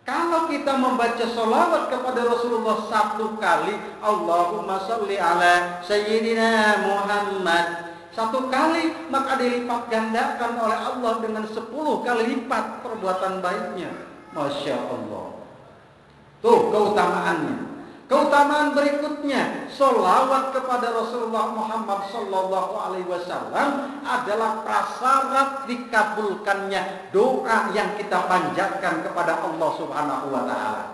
Kalau kita membaca sholawat kepada Rasulullah 1 kali, Allahumma sholli ala Sayyidina Muhammad, 1 kali, maka dilipat gandakan oleh Allah dengan 10 kali lipat perbuatan baiknya. Masya Allah. Tuh keutamaannya. Keutamaan berikutnya, sholawat kepada Rasulullah Muhammad Sallallahu Alaihi Wasallam adalah prasyarat dikabulkannya doa yang kita panjatkan kepada Allah Subhanahu Wa Taala.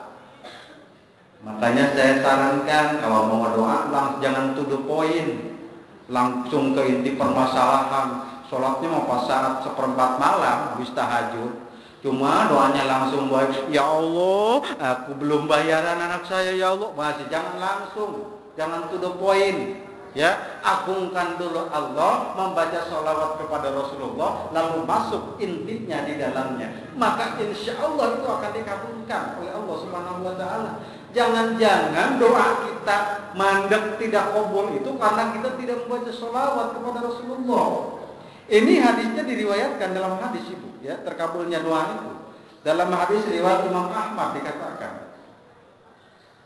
Makanya saya sarankan kalau mau doa jangan to the point, langsung ke inti permasalahan. Sholatnya mau pas saat 1/4 malam habis tahajud. Cuma doanya langsung baik, ya Allah, aku belum bayaran anak saya ya Allah. Masih jangan langsung, jangan to the point. Ya, agungkan dulu Allah, membaca sholawat kepada Rasulullah, lalu masuk intinya di dalamnya. Maka insya Allah itu akan dikabulkan oleh Allah Subhanahu Wa Taala. Jangan-jangan doa kita mandek tidak kabul itu karena kita tidak membaca sholawat kepada Rasulullah. Ini hadisnya diriwayatkan dalam hadis Ibu, ya, terkabulnya doa itu. Dalam hadis riwayat Imam Ahmad dikatakan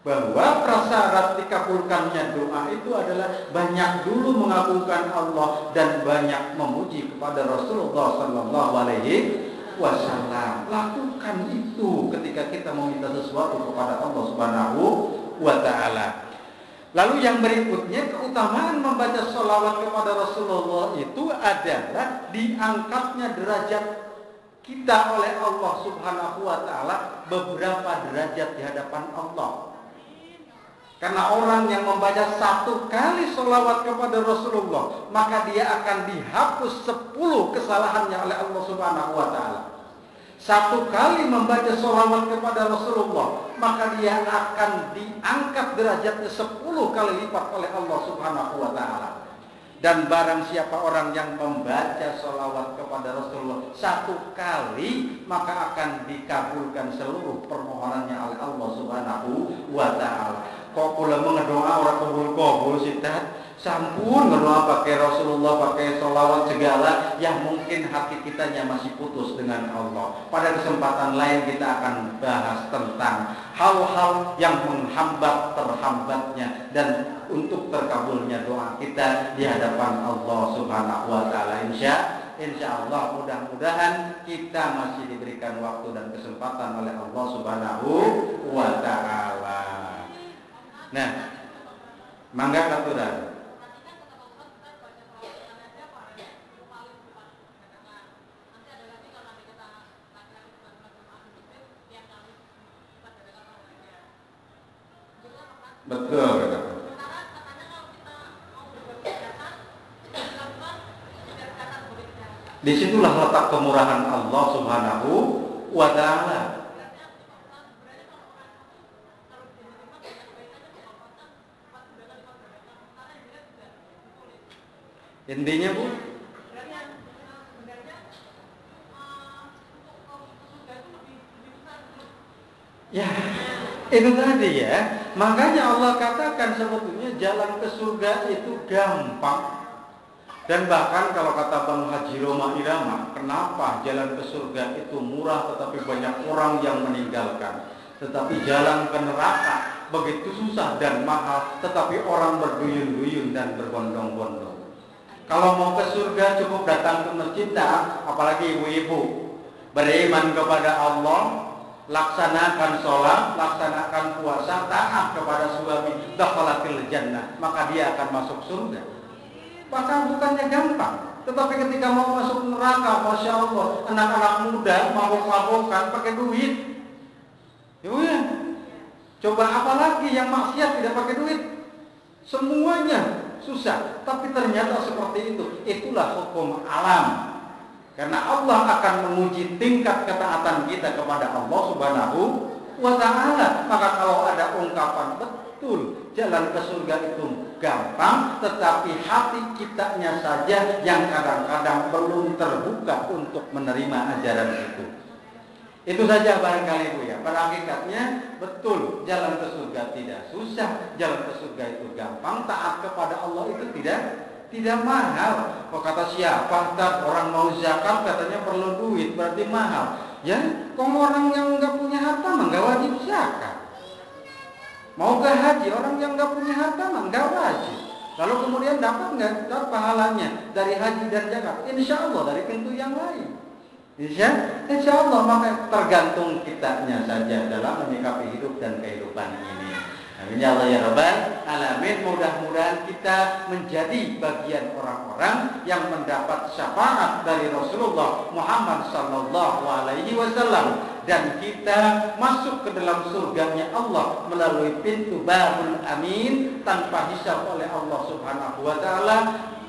bahwa prasyarat dikabulkannya doa itu adalah banyak dulu mengagungkan Allah dan banyak memuji kepada Rasulullah sallallahu alaihi wasallam. Lakukan itu ketika kita meminta sesuatu kepada Allah Subhanahu wa taala. Lalu yang berikutnya, keutamaan membaca sholawat kepada Rasulullah itu adalah diangkatnya derajat kita oleh Allah Subhanahu wa taala beberapa derajat di hadapan Allah. Karena orang yang membaca 1 kali sholawat kepada Rasulullah, maka dia akan dihapus 10 kesalahannya oleh Allah Subhanahu wa taala. 1 kali membaca sholawat kepada Rasulullah, maka dia akan diangkat derajatnya 10 kali lipat oleh Allah Subhanahu wa taala. Dan barang siapa orang yang membaca sholawat kepada Rasulullah 1 kali, maka akan dikabulkan seluruh permohonannya oleh Allah Subhanahu wa taala. Kok kula mengedoa orang kabul sih sampun ngedoa pakai Rasulullah, pakai sholawat segala, yang mungkin hati kitanya masih putus dengan Allah. Pada kesempatan lain kita akan bahas tentang hal-hal yang menghambat terhambatnya dan untuk terkabulnya doa kita di hadapan Allah Subhanahu wa taala. Insya Allah mudah-mudahan kita masih diberikan waktu dan kesempatan oleh Allah Subhanahu wa taala. Nah, mangga katuran. Betul. Disitulah letak kemurahan Allah Subhanahu wa taala. Intinya Bu, ya itu tadi ya. Makanya Allah katakan sebetulnya jalan ke surga itu gampang. Dan bahkan kalau kata Bang Haji Roma Irama, kenapa jalan ke surga itu murah tetapi banyak orang yang meninggalkan, tetapi jalan ke neraka begitu susah dan mahal tetapi orang berduyun-duyun dan berbondong-bondong. Kalau mau ke surga cukup datang ke masjid, apalagi ibu-ibu beriman kepada Allah, laksanakan sholat, laksanakan puasa, taat kepada suami, dakhalatil jannah, maka dia akan masuk surga. Maka bukannya gampang, tetapi ketika mau masuk neraka, masya Allah, anak-anak muda mabok-mabokan pakai duit. Ya, coba apalagi yang maksiat tidak pakai duit, semuanya susah. Tapi ternyata seperti itu. Itulah hukum alam. Karena Allah akan menguji tingkat ketaatan kita kepada Allah Subhanahu wa taala. Maka kalau ada ungkapan betul jalan ke surga itu gampang, tetapi hati kitanya saja yang kadang-kadang belum terbuka untuk menerima ajaran itu. Itu saja barangkali Bu ya. Pada hakikatnya betul, jalan ke surga tidak susah, jalan ke surga itu gampang, taat kepada Allah itu tidak mahal. Kok kata siapa? Orang mau zakat katanya perlu duit, berarti mahal. Ya, kok orang yang nggak punya harta mah nggak wajib zakat. Mau ke haji, orang yang nggak punya harta mah nggak wajib. Lalu kemudian dapat nggak pahalanya dari haji dan zakat? Insya Allah dari pintu yang lain. Insya Allah, maka tergantung kitanya saja dalam menyikapi hidup dan kehidupan ini. Amin ya Allah ya Rabbal Alamin. Mudah-mudahan kita menjadi bagian orang-orang yang mendapat syafaat dari Rasulullah Muhammad sallallahu alaihi wasallam, dan kita masuk ke dalam surganya Allah melalui pintu Babul Amin tanpa hisab oleh Allah Subhanahu wa taala.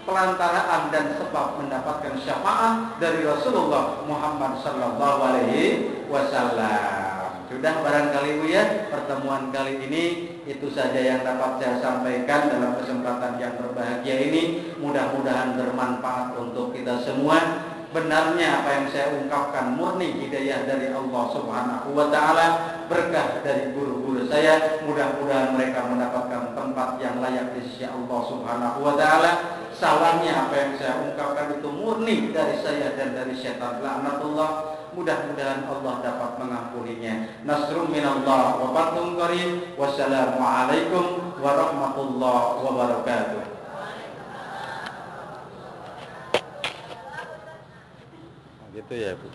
pelantaraan dan sebab mendapatkan syafaat dari Rasulullah Muhammad sallallahu alaihi wasallam. Sudah barangkali Bu ya, pertemuan kali ini itu saja yang dapat saya sampaikan dalam kesempatan yang berbahagia ini. Mudah-mudahan bermanfaat untuk kita semua. Benarnya apa yang saya ungkapkan murni hidayah dari Allah Subhanahu wa taala, berkah dari guru-guru saya. Mudah-mudahan mereka mendapatkan tempat yang layak di sisi Allah Subhanahu wa taala. Salahnya apa yang saya ungkapkan itu murni dari saya dan dari syaitan laknatullah. Mudah-mudahan Allah dapat mengampuninya. Nasrun minallah wa fathun qarib. Wassalamualaikum warahmatullahi wabarakatuh. Gitu ya Bu.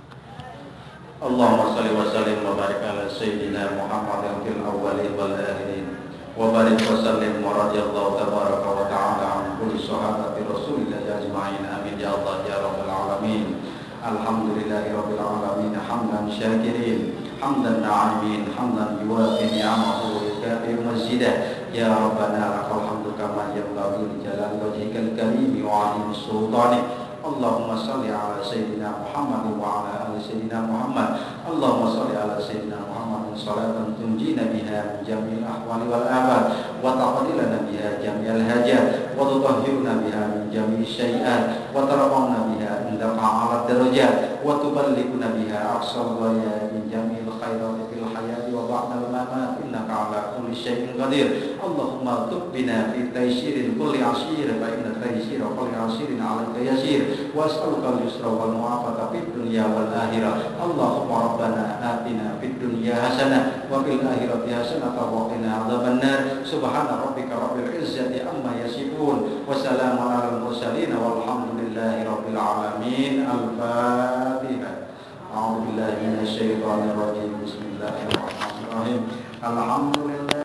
Allahumma shalli wa sallim wa barik ala sayyidina Muhammadin fil awwalin wal akhirin wa barik wa sallim wa radiyallahu tabaraka wa ta'ala an kulli sahabati Rasulillah ajma'in amin ya Allah ya rabbal alamin. Alhamdulillahi rabbil alamin hamdan syakirin hamdan na'imin hamdan yuwafi ni'amahu wa yukafi mazidah ya rabbana lakal hamdu kama yanbaghi li jalali wajhikal karim wa 'azimi sultanik. Allahumma salli ala sayyidina Muhammad wa ala ali sayyidina Muhammad. Allahumma salli ala sayyidina Muhammad salatan tunjina biha min jami'il ahwali wal abad wa taqdilana biha jami'al hajat wa tutahhiruna biha min jami'i syai'at wa tarfa'una biha indaka 'ala darajat wa tuballighuna biha aqsal ghaya min jami'il khairati fil hayati wa ba'dal mamat innaka 'ala kulli syai'in qadir. Allahumma tub bina fi taysiril kulli 'asir fa inna taysira kulli 'asirin 'alaika yasir. Was'alukal yusra wal mu'afata fid dunya wal akhirah. Allahumma rabbana atina fid dunya hasanah wa fil akhirati hasanah wa qina adzabannar. Subhana rabbika rabbil izzati amma yasifun wa salamun alal mursalin walhamdulillahi rabbil alamin. Al-Fatihah. A'udzu billahi minasy syaithanir rajim. Bismillahirrahmanirrahim. Alhamdulillah